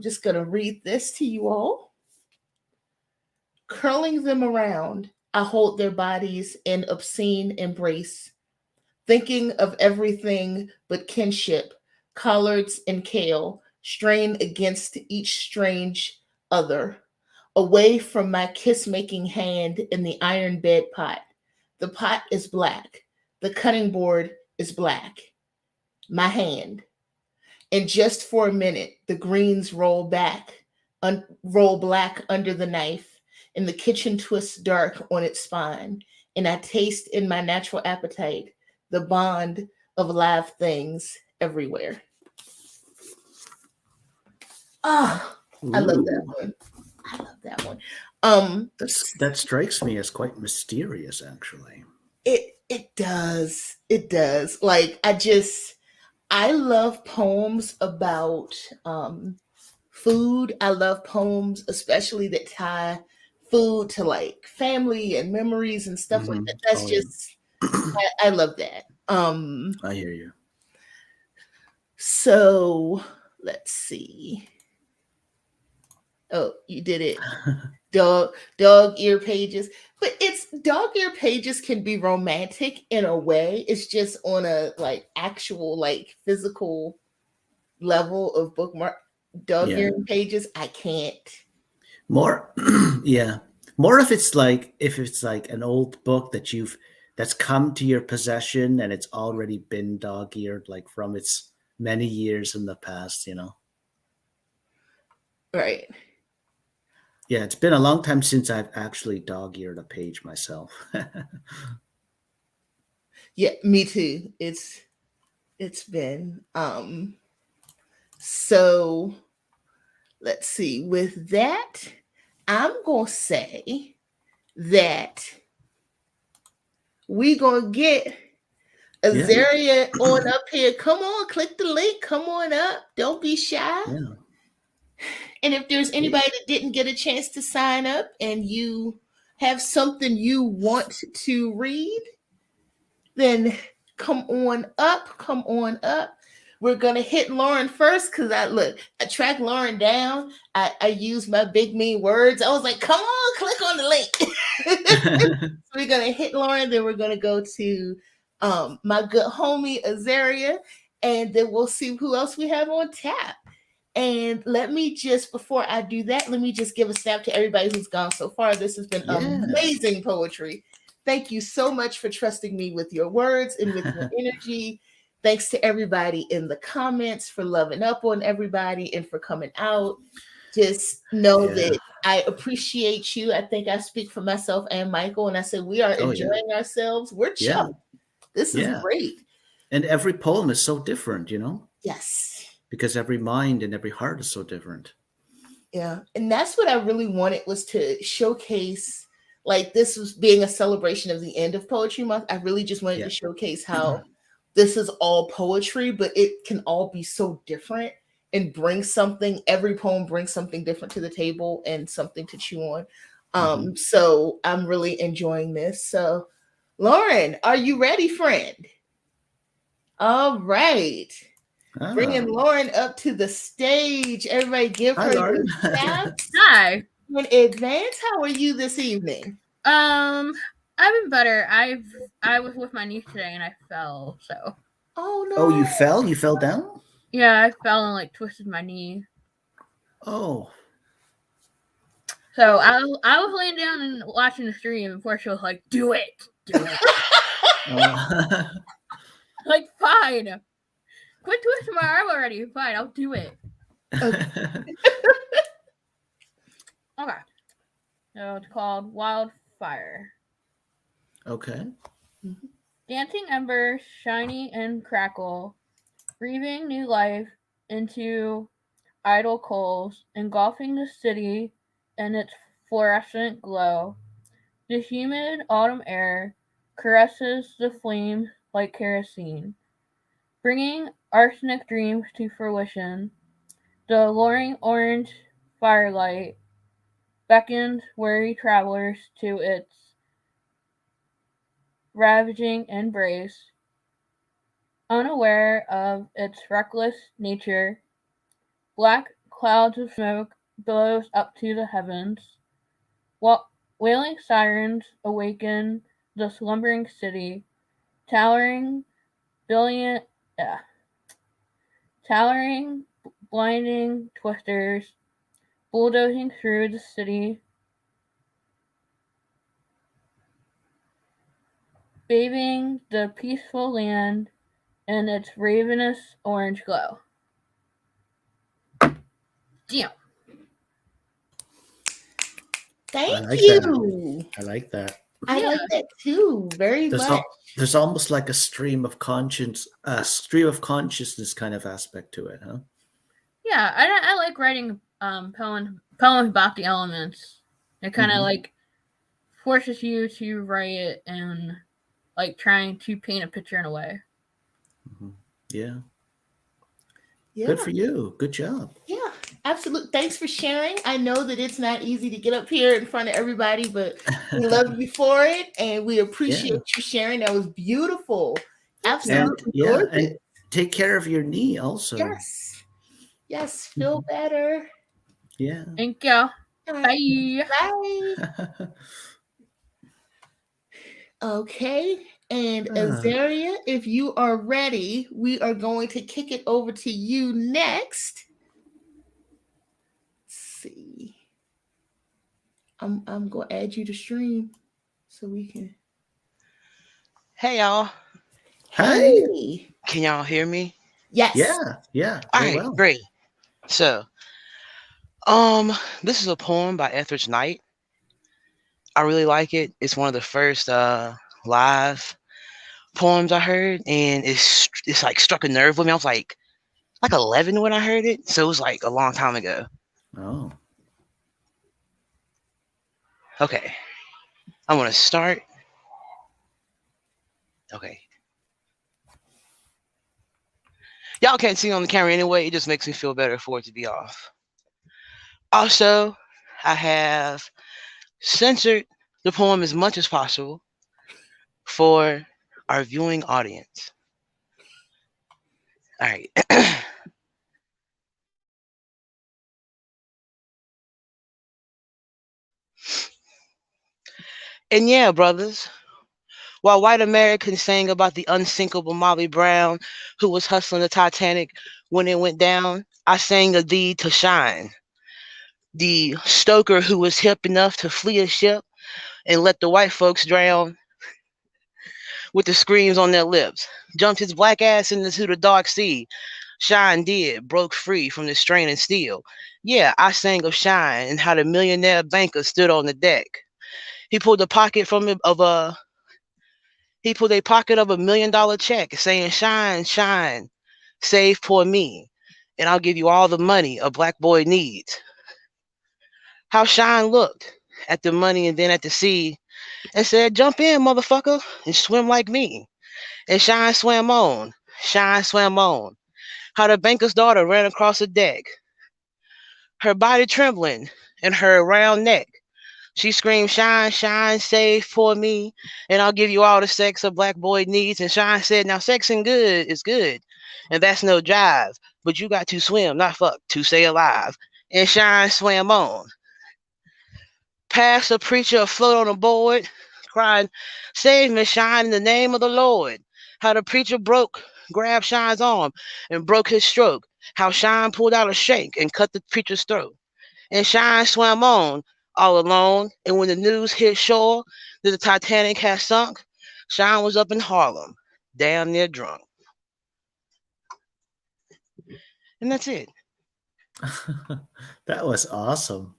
just gonna read this to you all. Curling them around, I hold their bodies in obscene embrace, thinking of everything but kinship, collards and kale, strain against each strange other, away from my kiss-making hand in the iron bed pot. The pot is black. The cutting board is black. My hand. And just for a minute, the greens roll black under the knife, and the kitchen twists dark on its spine, and I taste in my natural appetite the bond of live things everywhere. I love that one. That strikes me as quite mysterious, actually. It does. Like I love poems about food. I love poems, especially that tie food to like family and memories and stuff like that. That's I love that. I hear you. So let's see. Oh, you did it. Dog ear pages. But it's dog ear pages can be romantic in a way. It's just on a like actual like physical level of bookmark dog ear pages. I can't. More yeah. More if it's like an old book that's come to your possession and it's already been dog-eared, like from its many years in the past, Right. Yeah, it's been a long time since I've actually dog-eared a page myself. Yeah, me too. It's been so let's see. With that, I'm gonna say that we gonna get Azaria on up here. Come on, click the link. Come on up. Don't be shy. Yeah. And if there's anybody that didn't get a chance to sign up and you have something you want to read, then come on up. We're going to hit Lauren first because I tracked Lauren down. I used my big mean words. I was like, come on, click on the link. So we're going to hit Lauren. Then we're going to go to my good homie, Azaria. And then we'll see who else we have on tap. And before I do that, let me just give a snap to everybody who's gone so far. This has been amazing poetry. Thank you so much for trusting me with your words and with your energy. Thanks to everybody in the comments for loving up on everybody and for coming out. Just know that I appreciate you. I think I speak for myself and Michael, and I said we are enjoying ourselves. We're chill. This is great. And every poem is so different, Yes. Because every mind and every heart is so different. Yeah. And that's what I really wanted, was to showcase, like, this was being a celebration of the end of Poetry Month. I really just wanted to showcase how this is all poetry, but it can all be so different and every poem brings something different to the table and something to chew on. So I'm really enjoying this. So Lauren, are you ready, friend? All right. Bringing Lauren up to the stage. Everybody give her a clap. Hi. In advance, how are you this evening? I've been better. I was with my niece today and I fell, so. Oh no. Oh, you fell? You fell down? Yeah, I fell and like twisted my knee. Oh. So I was laying down and watching the stream before she was like, do it. Like, fine. Quit twisting my arm already. Fine, I'll do it. Okay. So it's called Wildfire. Okay. Dancing embers, shiny and crackle, breathing new life into idle coals, engulfing the city in its fluorescent glow. The humid autumn air caresses the flames like kerosene, bringing arsenic dreams to fruition. The alluring orange firelight beckons weary travelers to its ravaging embrace, unaware of its reckless nature. Black clouds of smoke billows up to the heavens, while wailing sirens awaken the slumbering city, towering billion, uh, towering blinding twisters, bulldozing through the city, bathing the peaceful land in its ravenous orange glow. Damn. Thank like you. I like that. I Yeah. like that too very much. There's almost like a stream of consciousness kind of aspect to it, huh? Yeah, I like writing poems about the elements. It kind of like forces you to write it and like trying to paint a picture in a way. Yeah. Yeah. Good for you. Good job. Yeah, absolutely. Thanks for sharing. I know that it's not easy to get up here in front of everybody, but we love you for it and we appreciate you sharing. That was beautiful. Absolutely. And take care of your knee also. Yes. Yes, feel better. Yeah. Thank you. Bye. Bye. Bye. Okay. And Azaria, if you are ready, we are going to kick it over to you next. Let's see. I'm going to add you to stream so we can. Hey y'all. Hi. Hey. Can y'all hear me? Yes. Yeah. All right, great. So, this is a poem by Etheridge Knight. I really like it. It's one of the first live poems I heard, and it's like struck a nerve with me. I was like 11 when I heard it, so it was like a long time ago. Oh. Okay, I'm gonna start. Okay. Y'all can't see on the camera anyway. It just makes me feel better for it to be off. Also, I have censored the poem as much as possible for our viewing audience. All right. And yeah, brothers, while white Americans sang about the unsinkable Molly Brown who was hustling the Titanic when it went down, I sang of thee to shine. The stoker who was hip enough to flee a ship and let the white folks drown with the screams on their lips, jumped his black ass into the dark sea. Shine did, broke free from the strain and steel. Yeah, I sang of Shine and how the millionaire banker stood on the deck. He pulled a pocket of $1 million check saying, shine, shine, save poor me, and I'll give you all the money a black boy needs. How Shine looked at the money and then at the sea and said, jump in, motherfucker, and swim like me. And Shine swam on, Shine swam on. How the banker's daughter ran across the deck, her body trembling and her round neck. She screamed, shine, shine, save for me, and I'll give you all the sex a black boy needs. And Shine said, now sexing good is good, and that's no jive, but you got to swim, not fuck, to stay alive. And Shine swam on. Past a preacher afloat on a board, crying, save me, Shine, in the name of the Lord. How the preacher grabbed Shine's arm and broke his stroke. How Shine pulled out a shank and cut the preacher's throat. And Shine swam on all alone. And when the news hit shore that the Titanic had sunk, Shine was up in Harlem, damn near drunk. And that's it. That was awesome.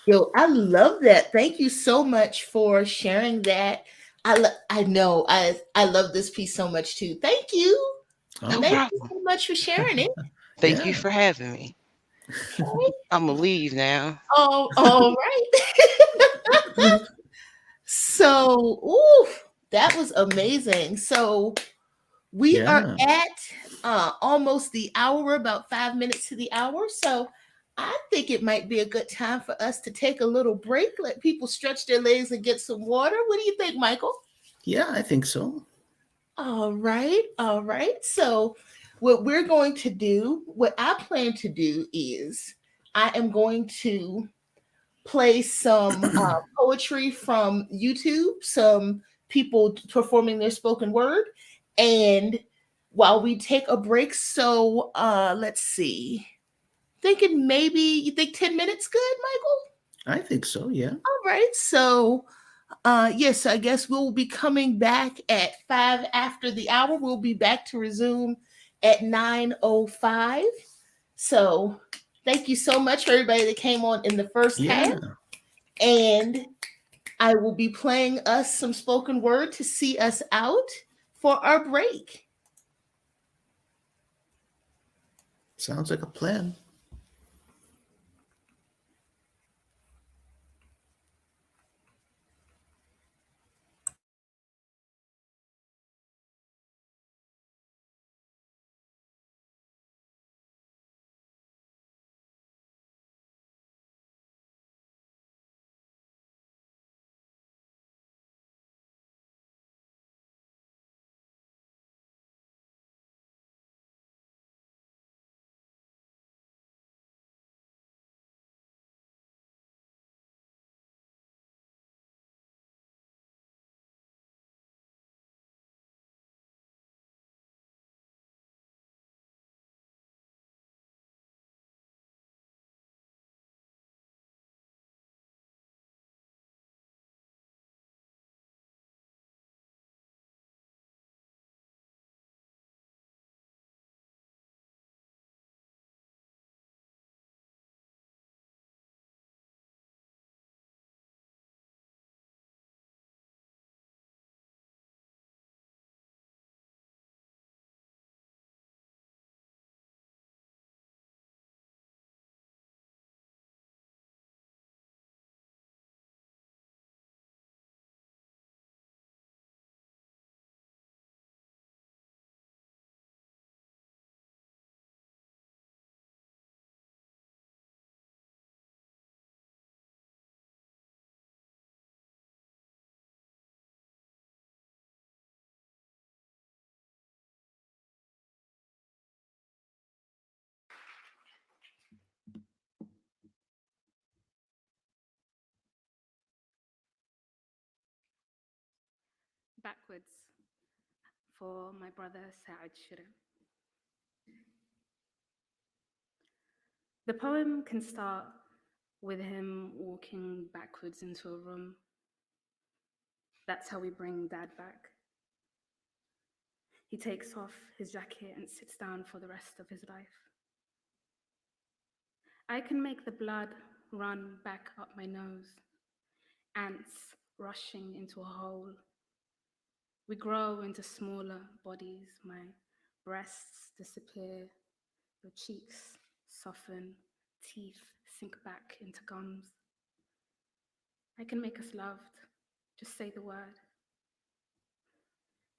Yo, I love that. Thank you so much for sharing that. I know I love this piece so much too. Thank you. No Thank Oh, you problem. so much for sharing it. Thank you yeah. for having me. Okay. I'm going to leave now. Oh, all right. So, ooh, that was amazing. So we are Yeah. at almost the hour. We're about 5 minutes to the hour. So I think it might be a good time for us to take a little break, let people stretch their legs and get some water. What do you think, Michael? Yeah, I think so. All right. All right. So what we're going to do, what I plan to do is I am going to play some poetry from YouTube, some people performing their spoken word. And while we take a break, so let's see. Thinking maybe you think 10 minutes good, Michael? I think so. Yeah. All right. So yes, I guess we'll be coming back at 5 after the hour. We'll be back to resume at 9:05. So thank you so much for everybody that came on in the first half. Yeah. And I will be playing us some spoken word to see us out for our break. Sounds like a plan. Backwards for my brother Saad Shura. The poem can start with him walking backwards into a room. That's how we bring Dad back. He takes off his jacket and sits down for the rest of his life. I can make the blood run back up my nose, ants rushing into a hole. We grow into smaller bodies. My breasts disappear, your cheeks soften, teeth sink back into gums. I can make us loved. Just say the word.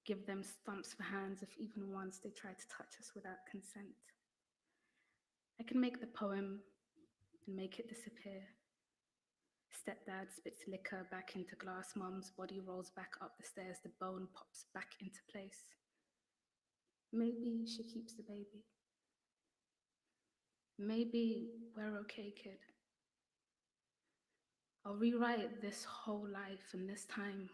Give them stumps for hands if even once they try to touch us without consent. I can make the poem and make it disappear. Stepdad spits liquor back into glass. Mom's body rolls back up the stairs. The bone pops back into place. Maybe she keeps the baby. Maybe we're okay, kid. I'll rewrite this whole life, and this time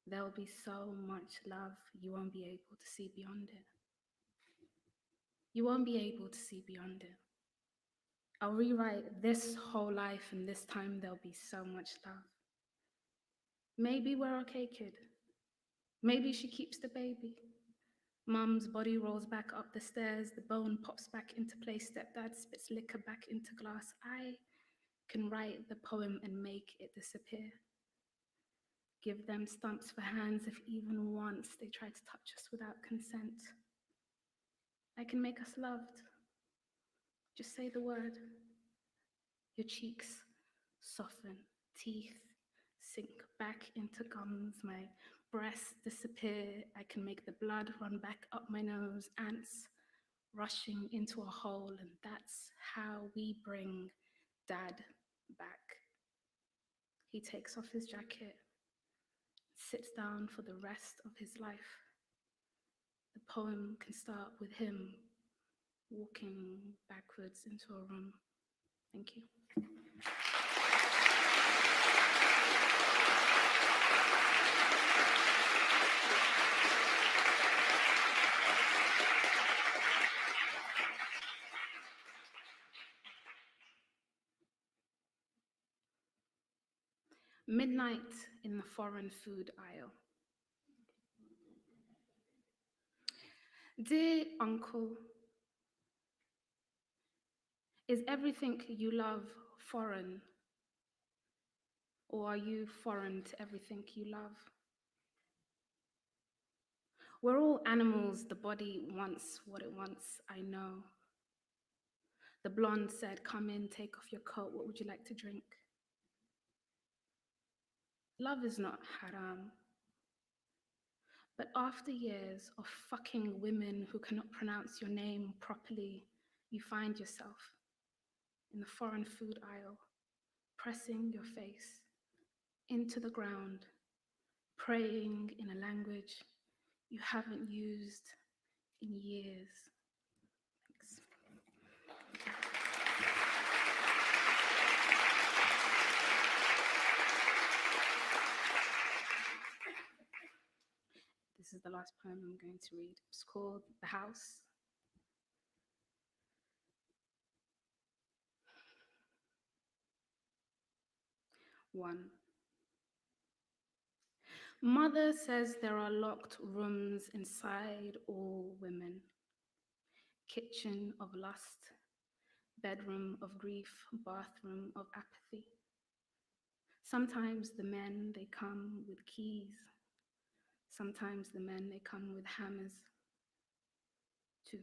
there'll be so much love you won't be able to see beyond it. You won't be able to see beyond it. I'll rewrite this whole life, and this time there'll be so much love. Maybe we're okay, kid. Maybe she keeps the baby. Mum's body rolls back up the stairs, the bone pops back into place, stepdad spits liquor back into glass. I can write the poem and make it disappear. Give them stumps for hands if even once they try to touch us without consent. I can make us loved. Just say the word. Your cheeks soften, teeth sink back into gums, my breasts disappear. I can make the blood run back up my nose, ants rushing into a hole, and that's how we bring Dad back. He takes off his jacket, sits down for the rest of his life. The poem can start with him walking backwards into a room. Thank you. Midnight in the foreign food aisle. Dear uncle, is everything you love foreign, or are you foreign to everything you love? We're all animals, the body wants what it wants, I know. The blonde said, come in, take off your coat, what would you like to drink? Love is not haram. But after years of fucking women who cannot pronounce your name properly, you find yourself in the foreign food aisle, pressing your face into the ground, praying in a language you haven't used in years. Thanks. This is the last poem I'm going to read. It's called The House. One. Mother says there are locked rooms inside all women. Kitchen of lust, bedroom of grief, bathroom of apathy. Sometimes the men, they come with keys. Sometimes the men, they come with hammers. Two.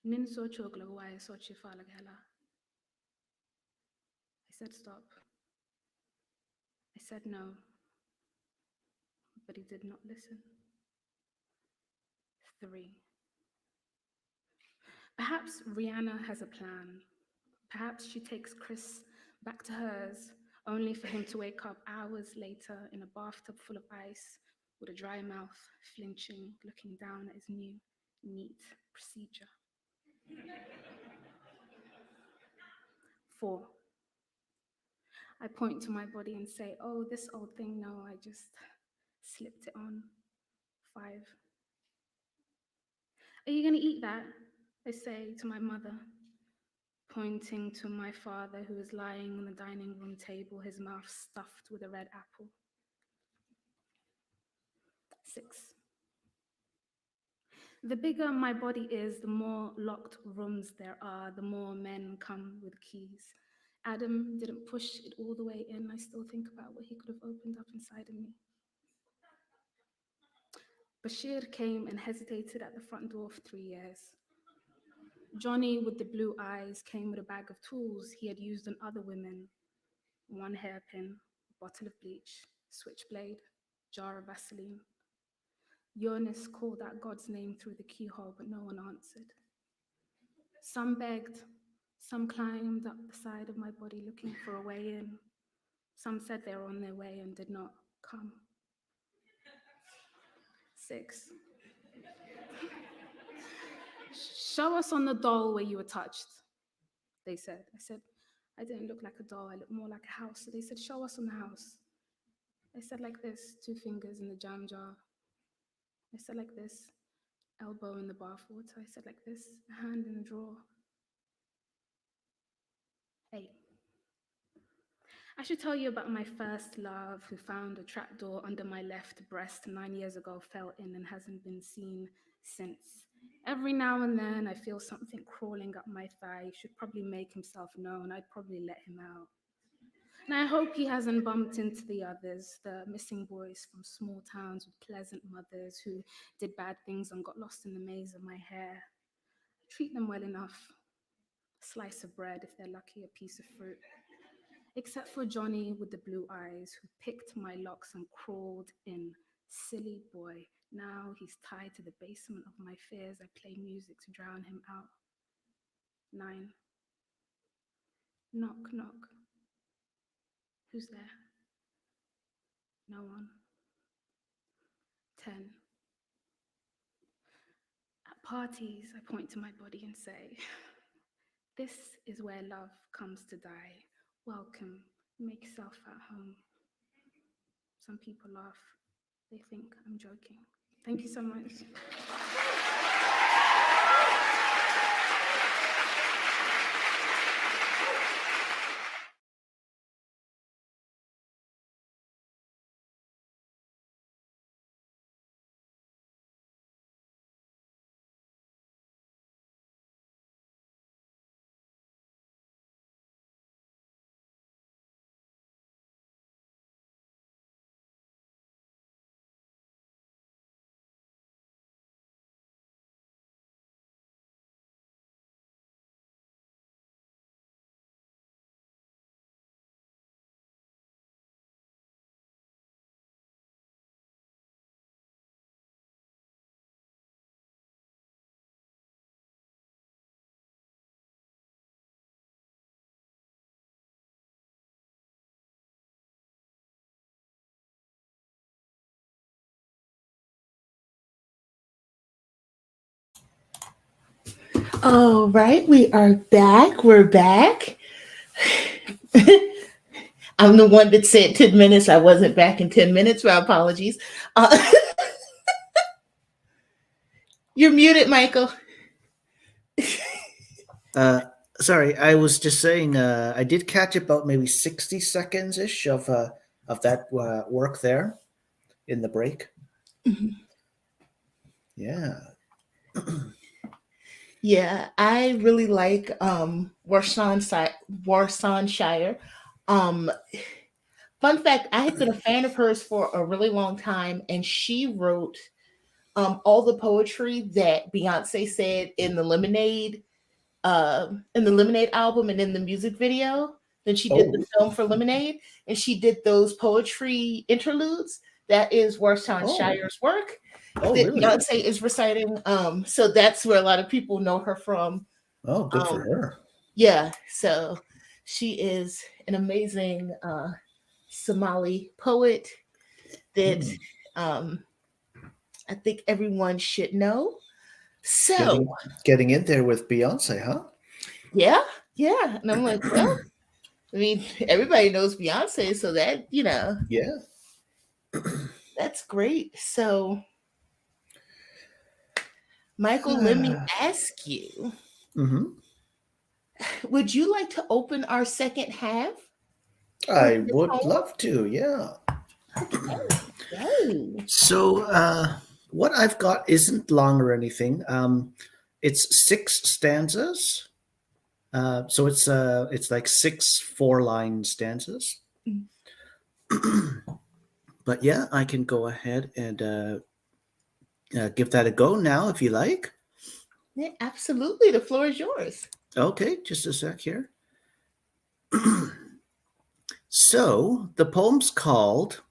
Nin so chokla why so chifalagela. I said stop. I said no, but he did not listen. Three. Perhaps Rihanna has a plan. Perhaps she takes Chris back to hers, only for him to wake up hours later in a bathtub full of ice with a dry mouth, flinching, looking down at his new, neat procedure. 4. I point to my body and say, oh, this old thing, no, I just slipped it on. 5. Are you going to eat that? I say to my mother, pointing to my father who is lying on the dining room table, his mouth stuffed with a red apple. 6. The bigger my body is, the more locked rooms there are, the more men come with keys. Adam didn't push it all the way in. I still think about what he could have opened up inside of me. Bashir came and hesitated at the front door for 3 years. Johnny with the blue eyes came with a bag of tools he had used on other women. 1 hairpin, bottle of bleach, switchblade, jar of Vaseline. Eunice called out God's name through the keyhole, but no one answered. Some begged, some climbed up the side of my body looking for a way in. Some said they were on their way and did not come. 6. Show us on the doll where you were touched, they said. I said, I didn't look like a doll, I looked more like a house. So they said, show us on the house. I said like this, 2 fingers in the jam jar. I said like this, elbow in the bath water. I said like this, a hand in the drawer. 8. I should tell you about my first love who found a trapdoor under my left breast 9 years ago, fell in and hasn't been seen since. Every now and then I feel something crawling up my thigh. He should probably make himself known. I'd probably let him out. And I hope he hasn't bumped into the others, the missing boys from small towns with pleasant mothers who did bad things and got lost in the maze of my hair. I treat them well enough. A slice of bread, if they're lucky, a piece of fruit. Except for Johnny with the blue eyes who picked my locks and crawled in. Silly boy. Now he's tied to the basement of my fears. I play music to drown him out. 9. Knock, knock. Who's there? No one. 10. At parties, I point to my body and say, this is where love comes to die. Welcome. Make yourself at home. Some people laugh. They think I'm joking. Thank you so much. All right, we are back. We're back. I'm the one that said 10 minutes. I wasn't back in 10 minutes. My apologies. You're muted, Michael. Sorry, I was just saying I did catch about maybe 60 seconds ish of that work there in the break. Mhm. Yeah. Yeah, I really like Warsanshire. Um, Fun fact, I had been a fan of hers for a really long time, and she wrote all the poetry that Beyonce said in the Lemonade album and in the music video. Then she did the film for Lemonade, and she did those poetry interludes. That is Shire's work Oh, that really? Beyonce is reciting. So that's where a lot of people know her from. Oh, good for her. Yeah, so she is an amazing Somali poet that I think everyone should know. So Getting in there with Beyonce, huh? yeah, and I'm like, well, I mean, everybody knows Beyonce, so that Yeah. that's great. So, Michael, let me ask you: would you like to open our second half? I would love to. Yeah. Okay. So, what I've got isn't long or anything. It's 6 stanzas. So it's like 6 4-line stanzas. But yeah, I can go ahead and give that a go now if you like. Yeah, absolutely. The floor is yours. Okay, just a sec here. So the poem's called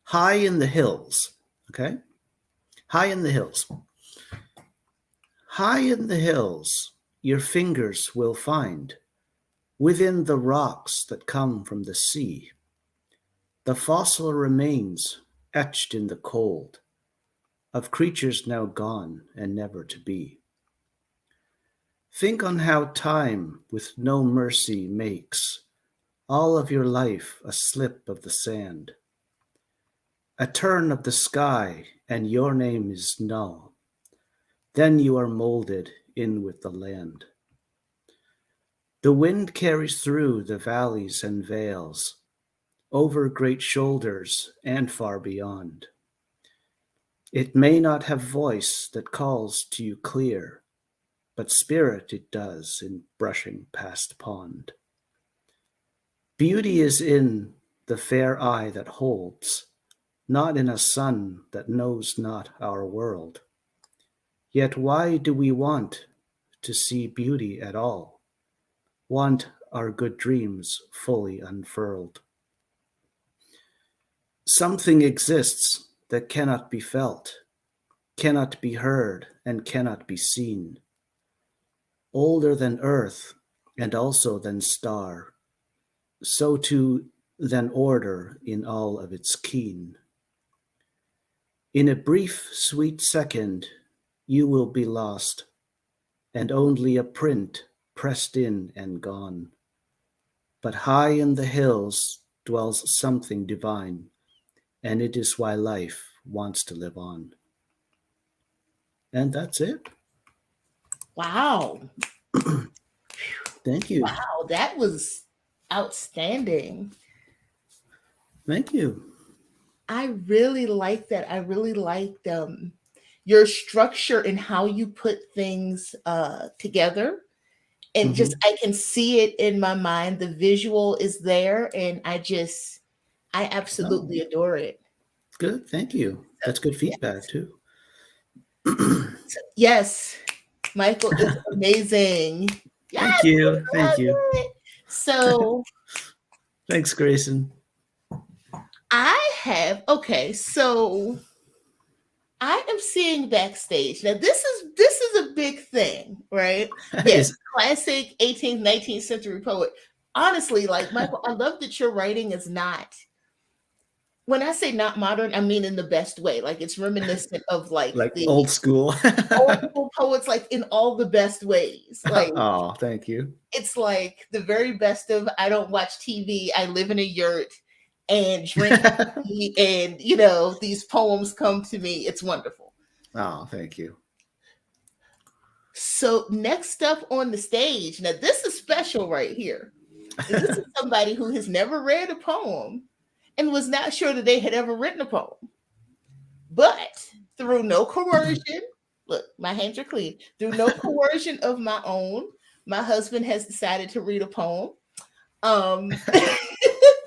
High in the Hills. Okay? High in the Hills. High in the hills, your fingers will find, within the rocks that come from the sea, the fossil remains etched in the cold of creatures now gone and never to be. Think on how time with no mercy makes all of your life a slip of the sand, a turn of the sky, and your name is null. Then you are molded in with the land. The wind carries through the valleys and vales, over great shoulders and far beyond. It may not have voice that calls to you clear, but spirit it does in brushing past pond. Beauty is in the fair eye that holds, not in a sun that knows not our world. Yet why do we want to see beauty at all? Want our good dreams fully unfurled? Something exists that cannot be felt, cannot be heard, and cannot be seen. Older than earth, and also than star, so too than order in all of its keen. In a brief, sweet second, you will be lost, and only a print pressed in and gone. But high in the hills dwells something divine, and it is why life wants to live on. And that's it. Wow. Thank you. Wow, that was outstanding. Thank you. I really like that. I really liked your structure and how you put things together. And just I can see it in my mind. The visual is there, and I absolutely adore it. Good. Thank you. That's good feedback too. Yes, Michael is amazing. Yes, Thank you. Thank you. So Thanks, Grayson. So I am seeing backstage. Now this is a big thing, right? Yes, classic 18th, 19th century poet. Honestly, like Michael, I love that your writing is not, when I say not modern, I mean in the best way. Like it's reminiscent of like the old school poets, like in all the best ways. Like, oh, thank you. It's like the very best of I don't watch TV, I live in a yurt and drink tea, and these poems come to me. It's wonderful. Oh, thank you. So next up on the stage, now this is special right here. This is somebody who has never read a poem and was not sure that they had ever written a poem. But through no coercion, look, my hands are clean. Through no coercion of my own, my husband has decided to read a poem.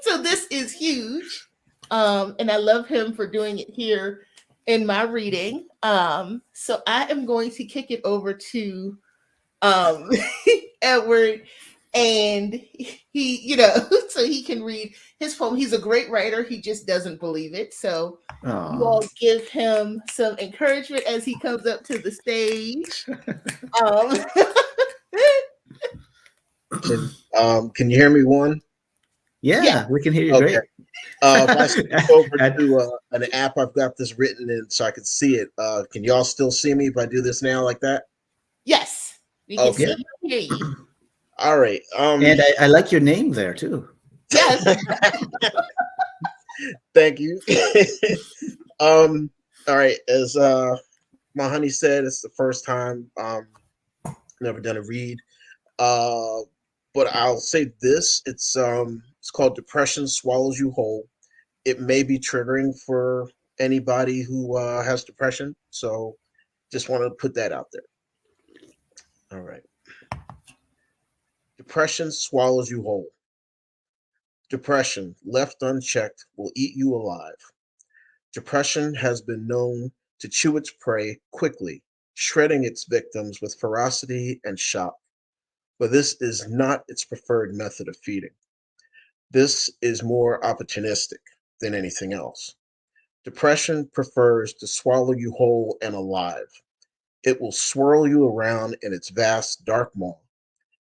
So this is huge. And I love him for doing it here in my reading. So I am going to kick it over to Edward, and he, so he can read his poem. He's a great writer. He just doesn't believe it. So you all give him some encouragement as he comes up to the stage. Can you hear me, one? Yeah, we can hear you great. If I switch over to an app, I've got this written in so I can see it. Can y'all still see me if I do this now like that? Yes. We can see you and hear you. All right. And I like your name there too. Yes. Thank you. All right. As my honey said, it's the first time never done a read. But I'll say this: it's called Depression Swallows You Whole. It may be triggering for anybody who has depression, so just wanted to put that out there. All right. Depression swallows you whole. Depression, left unchecked, will eat you alive. Depression has been known to chew its prey quickly, shredding its victims with ferocity and shock. But this is not its preferred method of feeding. This is more opportunistic than anything else. Depression prefers to swallow you whole and alive. It will swirl you around in its vast dark maw,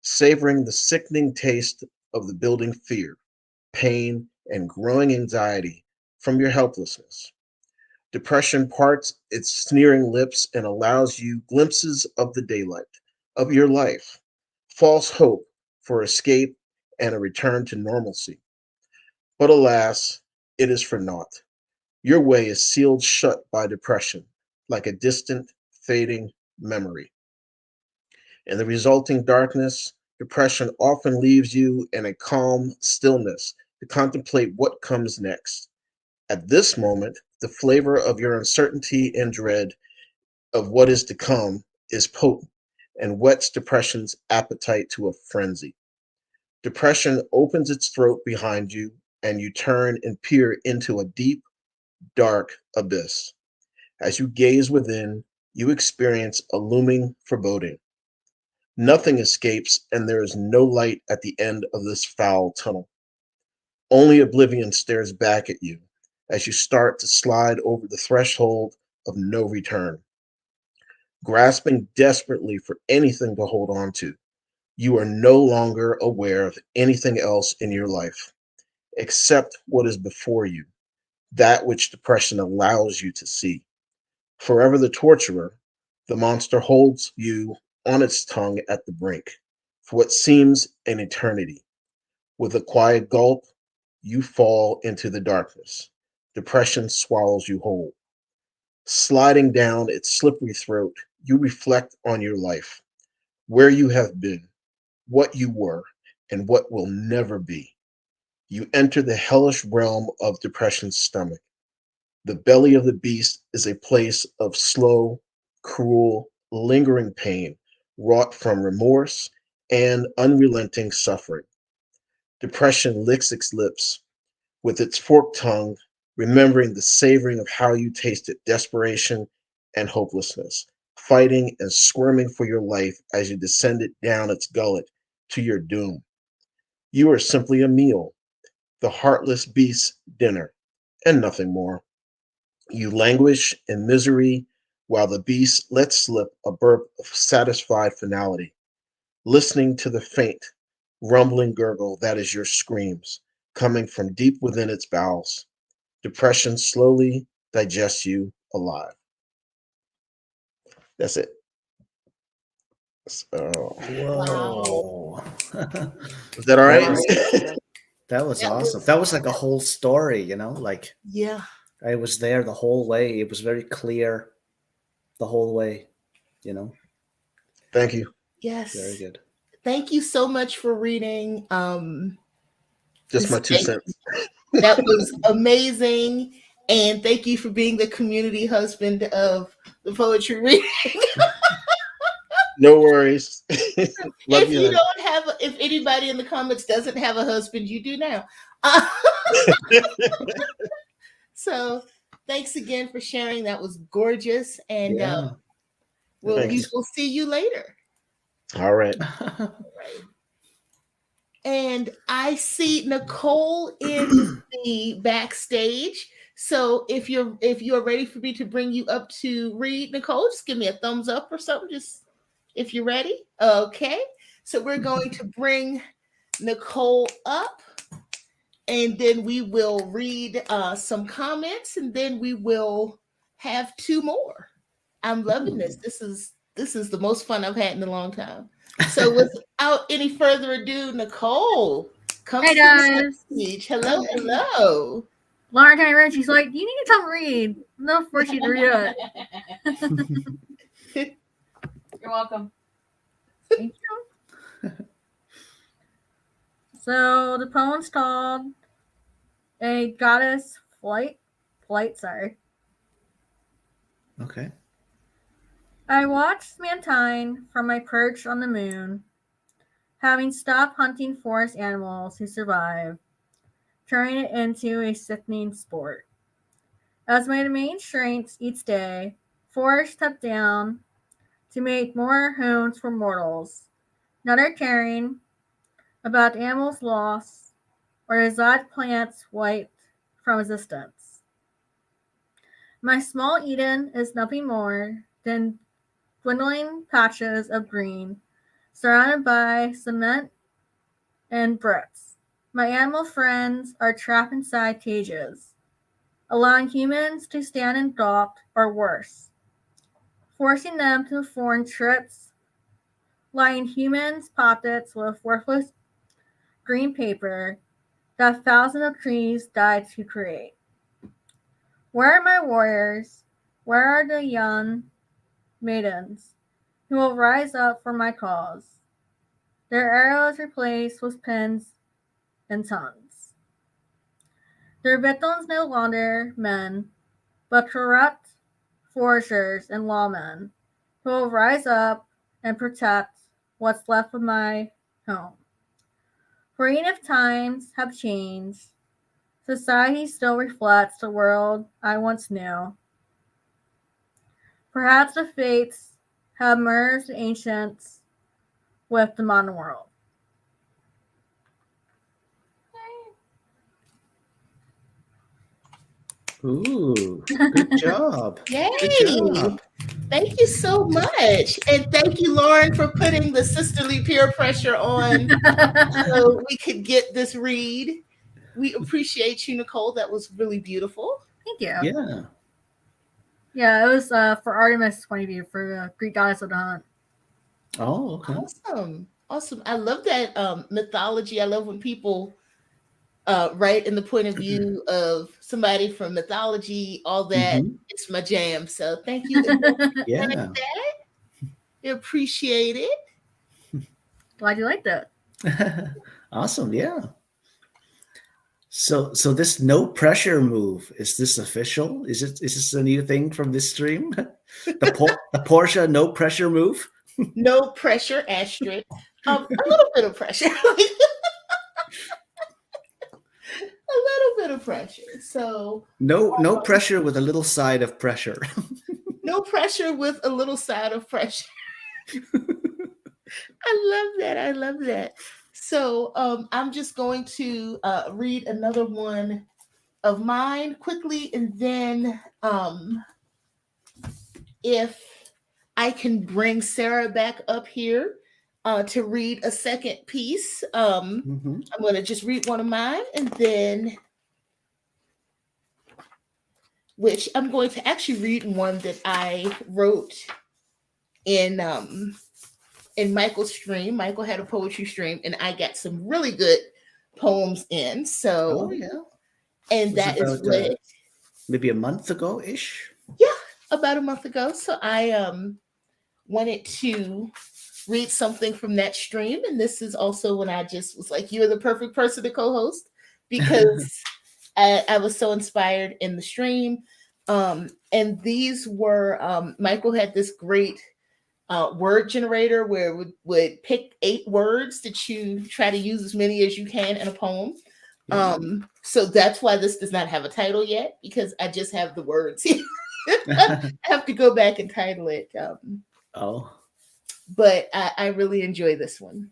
savoring the sickening taste of the building fear, pain, and growing anxiety from your helplessness. Depression parts its sneering lips and allows you glimpses of the daylight of your life, false hope for escape and a return to normalcy. But alas, it is for naught. Your way is sealed shut by depression, like a distant, fading memory. In the resulting darkness, Depression often leaves you in a calm stillness to contemplate what comes next. At this moment, the flavor of your uncertainty and dread of what is to come is potent and whets depression's appetite to a frenzy. Depression opens its throat behind you, and you turn and peer into a deep, dark abyss. As you gaze within, you experience a looming foreboding. Nothing escapes, and there is no light at the end of this foul tunnel. Only oblivion stares back at you as you start to slide over the threshold of no return. Grasping desperately for anything to hold on to, you are no longer aware of anything else in your life except what is before you, that which depression allows you to see. Forever the torturer, the monster holds you on its tongue at the brink for what seems an eternity. With a quiet gulp, you fall into the darkness. Depression swallows you whole. Sliding down its slippery throat, you reflect on your life, where you have been, what you were, and what will never be. You enter the hellish realm of depression's stomach. The belly of the beast is a place of slow, cruel, lingering pain wrought from remorse and unrelenting suffering. Depression licks its lips with its forked tongue, remembering the savoring of how you tasted desperation and hopelessness, fighting and squirming for your life as you descended down its gullet to your doom. You are simply a meal, the heartless beast's dinner, and nothing more. You languish in misery while the beast lets slip a burp of satisfied finality, listening to the faint, rumbling gurgle that is your screams, coming from deep within its bowels. Depression slowly digests you alive. That's it. So, Whoa. is that all That right? was Good. that was That awesome. was That was like a whole story, like yeah. I was there the whole way. It was very clear the whole way, you know. Thank you. Very Yes. good. Thank you so much for reading. Just This my 2 cents. that was amazing. And thank you for being the community husband of the poetry reading. No worries. Love If you, you honey. don't have, if anybody in the comments doesn't have a husband, you do now. Uh, so thanks again for sharing. That was gorgeous. And Yeah. Thank we you. was. will see you later. All right. And I see Nicole in the backstage. So if you're ready for me to bring you up to read, Nicole, just give me a thumbs up or something. Just if you're ready. Okay. So we're going to bring Nicole up, and then we will read some comments, and then we will have two more. I'm loving this. This is the most fun I've had in a long time. So without any further ado, Nicole, come Hey to the guys. stage. Hello, hello. Lauren came in, she's like, you need to come read. No, force you to read it. You're welcome. Thank you. So the poem's called A Goddess Flight, sorry. Okay. I watched mankind from my perch on the moon, having stopped hunting forest animals who survive, turning it into a sickening sport. As my domain shrinks each day, forests cut down to make more homes for mortals, neither caring about the animals lost or exotic plants wiped from existence. My small Eden is nothing more than dwindling patches of green, surrounded by cement and bricks. My animal friends are trapped inside cages, allowing humans to stand and gawk, or worse, forcing them to perform trips, lining humans' pockets with worthless green paper that thousands of trees died to create. Where are my warriors? Where are the young maidens who will rise up for my cause? their arrows replaced with pins and tongues. Their victims no longer men, but corrupt foragers and lawmen who will rise up and protect what's left of my home. For even if times have changed, society still reflects the world I once knew. Perhaps the fates have merged the ancients with the modern world. Ooh, good job. Yay! Good job. Thank you so much. And thank you, Lauren, for putting the sisterly peer pressure on so we could get this read. We appreciate you, Nicole. That was really beautiful. Thank you. Yeah. Yeah, it was for Artemis' point of view, for Greek goddess of the hunt. Oh, okay. Awesome. Awesome. I love that mythology. I love when people write in the point of view of somebody from mythology, all that. Mhm. It's my jam. So thank you again for Yeah. that. I appreciate it. Glad you liked it. Awesome. Yeah. So this no pressure move, is this official? Is this a new thing from this stream? The Porsche no pressure move? No pressure, asterisk. A little bit of pressure. A little bit of pressure. So no pressure with a little side of pressure. no pressure with a little side of pressure. I love that. I love that. So I'm just going to read another one of mine quickly, and then if I can bring Sarah back up here to read a second piece. Mhm. I'm going to just read one of mine, and then, which I'm going to actually read one that I wrote in Michael's stream. Michael had a poetry stream, and I got some really good poems in. So, Oh yeah. and Was that it is about, what, maybe a month ago ish. yeah, about a month ago. So I wanted to read something from that stream, and this is also when I just was like, "You're the perfect person to co-host," because I was so inspired in the stream. And these were Michael had this great word generator where it would pick 8 words that you try to use as many as you can in a poem. Yeah. So that's why this does not have a title yet, because I just have the words. I have to go back and title it. Oh. But I really enjoy this one.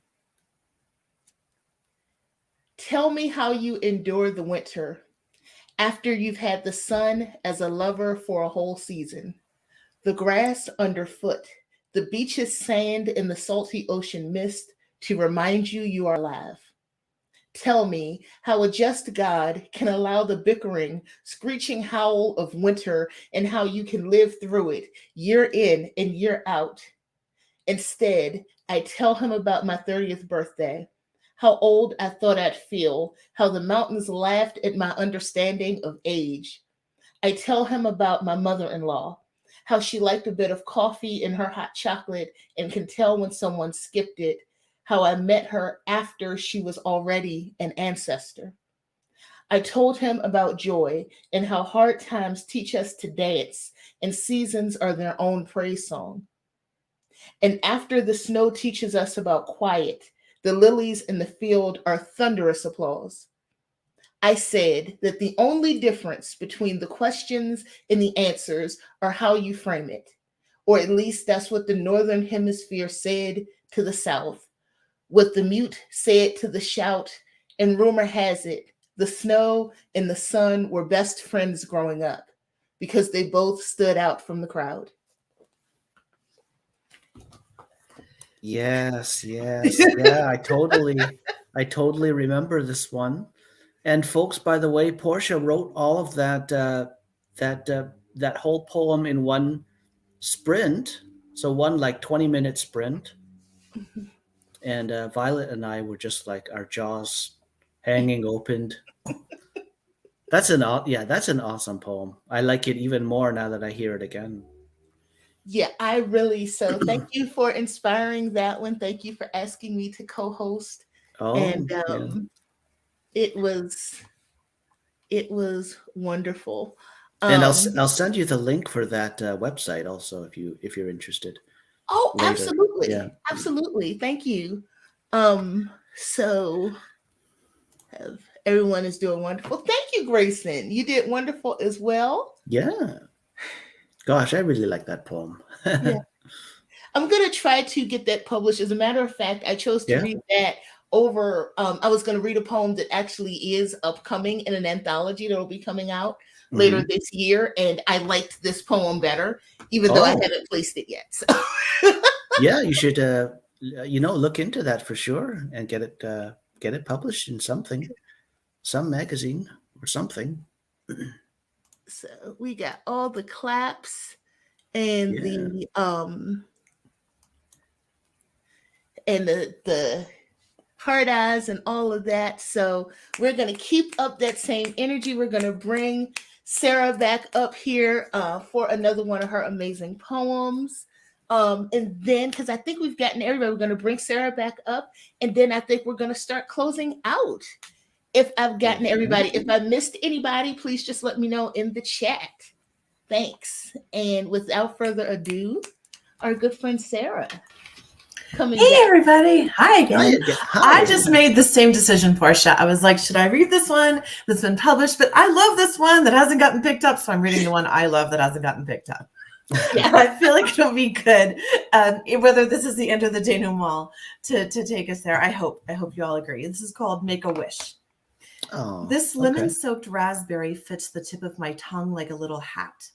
Tell me how you endure the winter after you've had the sun as a lover for a whole season. The grass underfoot, the beach's sand, and the salty ocean mist to remind you you are alive. Tell me how a just God can allow the bickering, screeching howl of winter, and how you can live through it year in and year out. Instead, I tell him about my 30th birthday, how old I thought I'd feel, how the mountains laughed at my understanding of age. I tell him about my mother in law, how she liked a bit of coffee in her hot chocolate and can tell when someone skipped it, how I met her after she was already an ancestor. I told him about joy and how hard times teach us to dance and seasons are their own praise song. And after the snow teaches us about quiet, the lilies in the field are thunderous applause. I said that the only difference between the questions and the answers are how you frame it. Or at least that's what the Northern Hemisphere said to the South. What the mute said to the shout, and rumor has it, the snow and the sun were best friends growing up because they both stood out from the crowd. Yes. Yeah, I totally remember this one. And folks, by the way, Portia wrote all of that whole poem in one sprint. So one like 20-minute sprint. And Violet and I were just like our jaws hanging opened. That's an awesome poem. I like it even more now that I hear it again. Yeah, I really so thank you for inspiring that one. Thank you for asking me to co-host. Oh, And yeah. it was wonderful. And Um, I'll send you the link for that website also if you're interested oh, later. Yeah. absolutely. Absolutely. Thank you. So everyone is doing wonderful. Thank you, Grayson. You did wonderful as well. Yeah. Gosh, I really like that poem. Yeah. I'm gonna try to get that published. As a matter of fact, I chose to Yeah. read that over. I was gonna read a poem that actually is upcoming in an anthology that will be coming out later Mhm. this year, and I liked this poem better, even though I Oh, haven't placed it yet. So. yeah, you should look into that for sure and get it published in something, some magazine or something. So we got all the claps and Yeah. the hard eyes and all of that. So we're going to keep up that same energy. We're going to bring Sarah back up here for another one of her amazing poems. And then, because I think we've gotten everybody, we're going to bring Sarah back up. And then I think we're going to start closing out. If I've gotten everybody, if I missed anybody, please just let me know in the chat. Thanks. And without further ado, our good friend Sarah. Hey, everybody. Hi again. Hi. I just made the same decision, Portia. I was like, should I read this one that's been published? But I love this one that hasn't gotten picked up. So I'm reading the one I love that hasn't gotten picked up. Yeah, I feel like it'll be good. Whether this is the end of the denouement to take us there. I hope you all agree. This is called Make a Wish. Oh, This lemon-soaked raspberry fits the tip of my tongue like a little hat.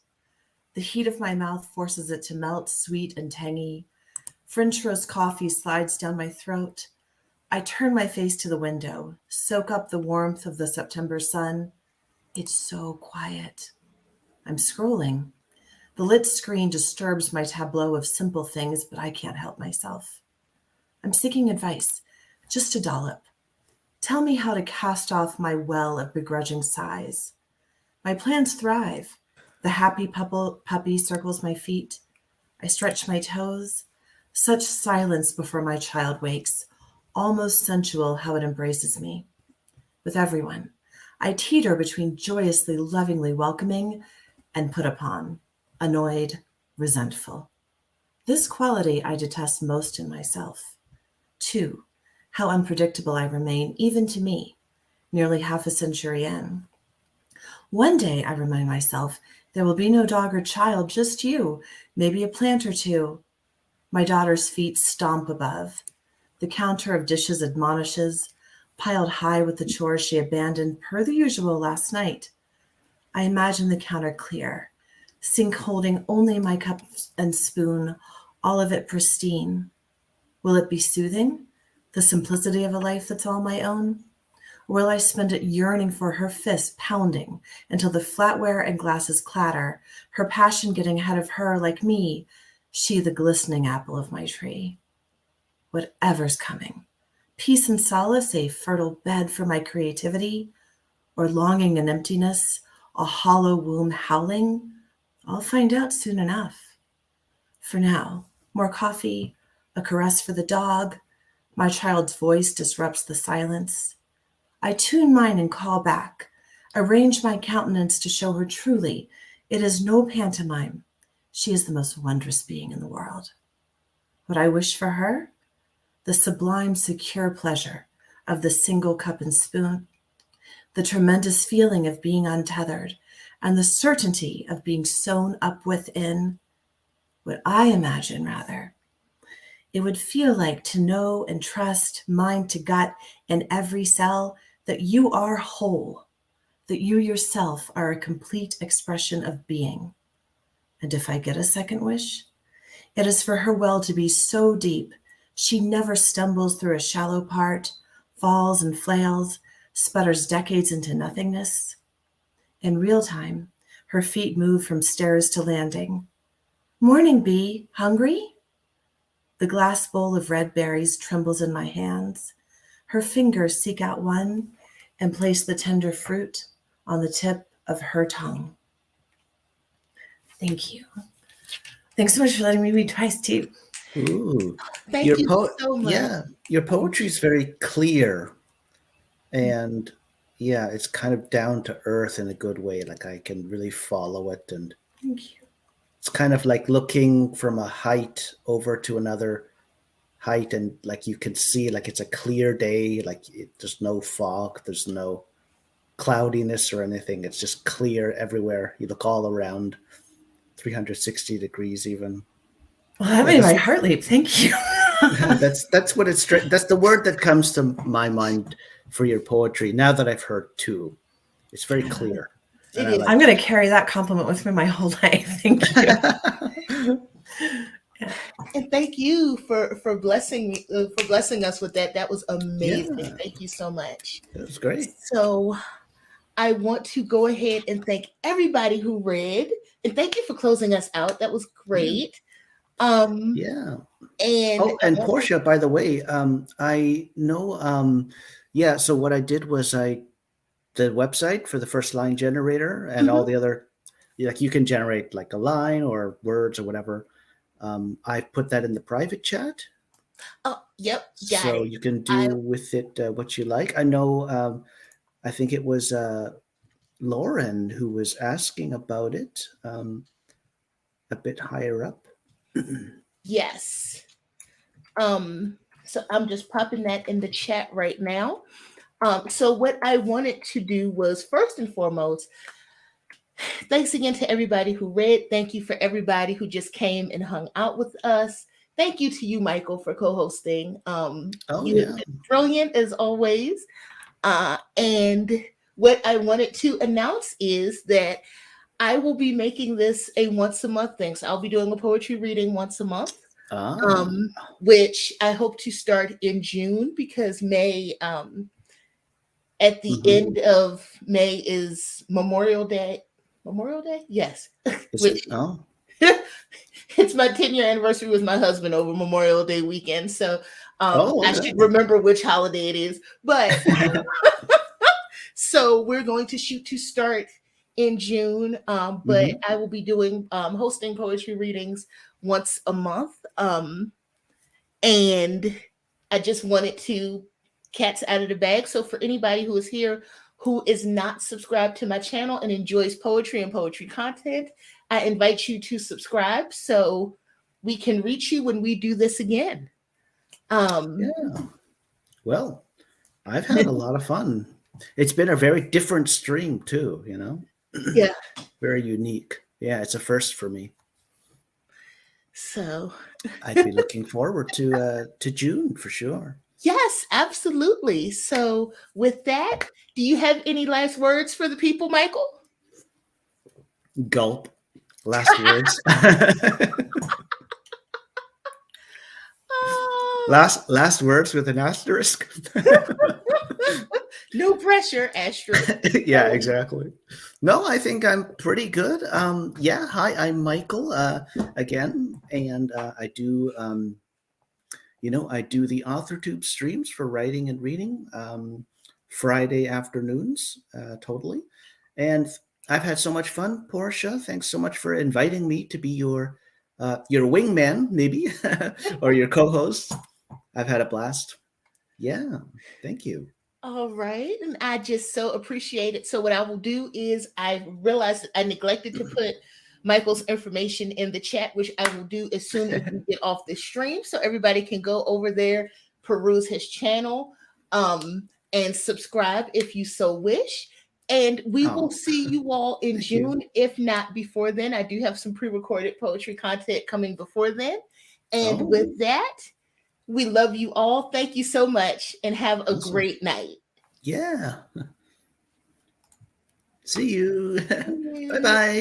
The heat of my mouth forces it to melt, sweet and tangy. French roast coffee slides down my throat. I turn my face to the window, soak up the warmth of the September sun. It's so quiet. I'm scrolling. The lit screen disturbs my tableau of simple things, but I can't help myself. I'm seeking advice, just a dollop. Tell me how to cast off my well of begrudging sighs. My plans thrive. The happy puppy circles my feet. I stretch my toes. Such silence before my child wakes, almost sensual how it embraces me. With everyone, I teeter between joyously, lovingly welcoming and put upon, annoyed, resentful. This quality I detest most in myself. 2, how unpredictable I remain, even to me, nearly half a century in. One day, I remind myself, there will be no dog or child, just you, maybe a plant or two. My daughter's feet stomp above. The counter of dishes admonishes, piled high with the chores she abandoned per the usual last night. I imagine the counter clear, sink holding only my cup and spoon, all of it pristine. Will it be soothing, the simplicity of a life that's all my own? Or will I spend it yearning for her fist pounding until the flatware and glasses clatter, her passion getting ahead of her like me, she the glistening apple of my tree? Whatever's coming, peace and solace, a fertile bed for my creativity, or longing and emptiness, a hollow womb howling, I'll find out soon enough. For now, more coffee, a caress for the dog, my child's voice disrupts the silence. I tune mine and call back, arrange my countenance to show her truly it is no pantomime. She is the most wondrous being in the world. What I wish for her? The sublime, secure pleasure of the single cup and spoon, the tremendous feeling of being untethered, and the certainty of being sewn up within. What I imagine, rather, it would feel like to know and trust, mind to gut, in every cell, that you are whole, that you yourself are a complete expression of being. And if I get a second wish, it is for her well to be so deep she never stumbles through a shallow part, falls and flails, sputters decades into nothingness. In real time, her feet move from stairs to landing. Morning, bee, hungry? The glass bowl of red berries trembles in my hands. Her fingers seek out one and place the tender fruit on the tip of her tongue. Thank you. Thanks so much for letting me read twice too. Ooh. Thank Your you po- so much. Yeah, your poetry is very clear, and yeah, it's kind of down to earth in a good way. Like I can really follow it, and Thank you. it's kind of like looking from a height over to another height, and like you can see, like it's a clear day. There's no fog, there's no cloudiness or anything. It's just clear everywhere. You look all around, 360 degrees even. Well, that made my heart leap. Thank you. That's what it's. That's the word that comes to my mind for your poetry. Now that I've heard two, it's very clear. It is. I'm going to carry that compliment with me my whole life. Thank you. And thank you for blessing me for blessing us with that. That was amazing. Yeah. Thank you so much. It was great. So I want to go ahead and thank everybody who read, and thank you for closing us out. That was great. Yeah. And Portia, by the way, I know. Yeah. So what I did was the website for the first line generator and all the other, like you can generate like a line or words or whatever. I put that in the private chat. Oh, yep. So you can do with it what you like. I know. I think it was Lauren who was asking about it a bit higher up. Yes. So I'm just popping that in the chat right now. So what I wanted to do was first and foremost, thanks again to everybody who read. Thank you for everybody who just came and hung out with us. Thank you to you, Michael, for co-hosting. You've been brilliant as always. And what I wanted to announce is that I will be making this a once a month thing. So I'll be doing a poetry reading once a month, which I hope to start in June because May, at the end of May is Memorial Day. Memorial Day? Yes. It's my 10-year anniversary with my husband over Memorial Day weekend. So I should remember which holiday it is. But so we're going to shoot to start in June. But I will be doing hosting poetry readings once a month. And I just wanted to cats out of the bag. So for anybody who is here who is not subscribed to my channel and enjoys poetry and poetry content, I invite you to subscribe so we can reach you when we do this again. Well, I've had a lot of fun. It's been a very different stream too, you know? Yeah. Very unique. Yeah, it's a first for me. So I'd be looking forward to June for sure. Yes, absolutely. So with that, do you have any last words for the people, Michael? Gulp. Last words. Last words with an asterisk. No pressure, asterisk. Yeah, exactly. No, I think I'm pretty good. Yeah, hi, I'm Michael again, and I do I do the AuthorTube streams for writing and reading Friday afternoons, totally. And I've had so much fun, Portia. Thanks so much for inviting me to be your wingman, maybe, or your co-host. I've had a blast. Yeah, thank you. All right, and I just so appreciate it. So what I will do is I realized that I neglected to put Michael's information in the chat, which I will do as soon as we get off the stream, so everybody can go over there, peruse his channel, and subscribe if you so wish. And we will see you all in June, if not before then. I do have some pre-recorded poetry content coming before then. And with that, we love you all. Thank you so much and have a great night. Yeah. See you. Bye-bye.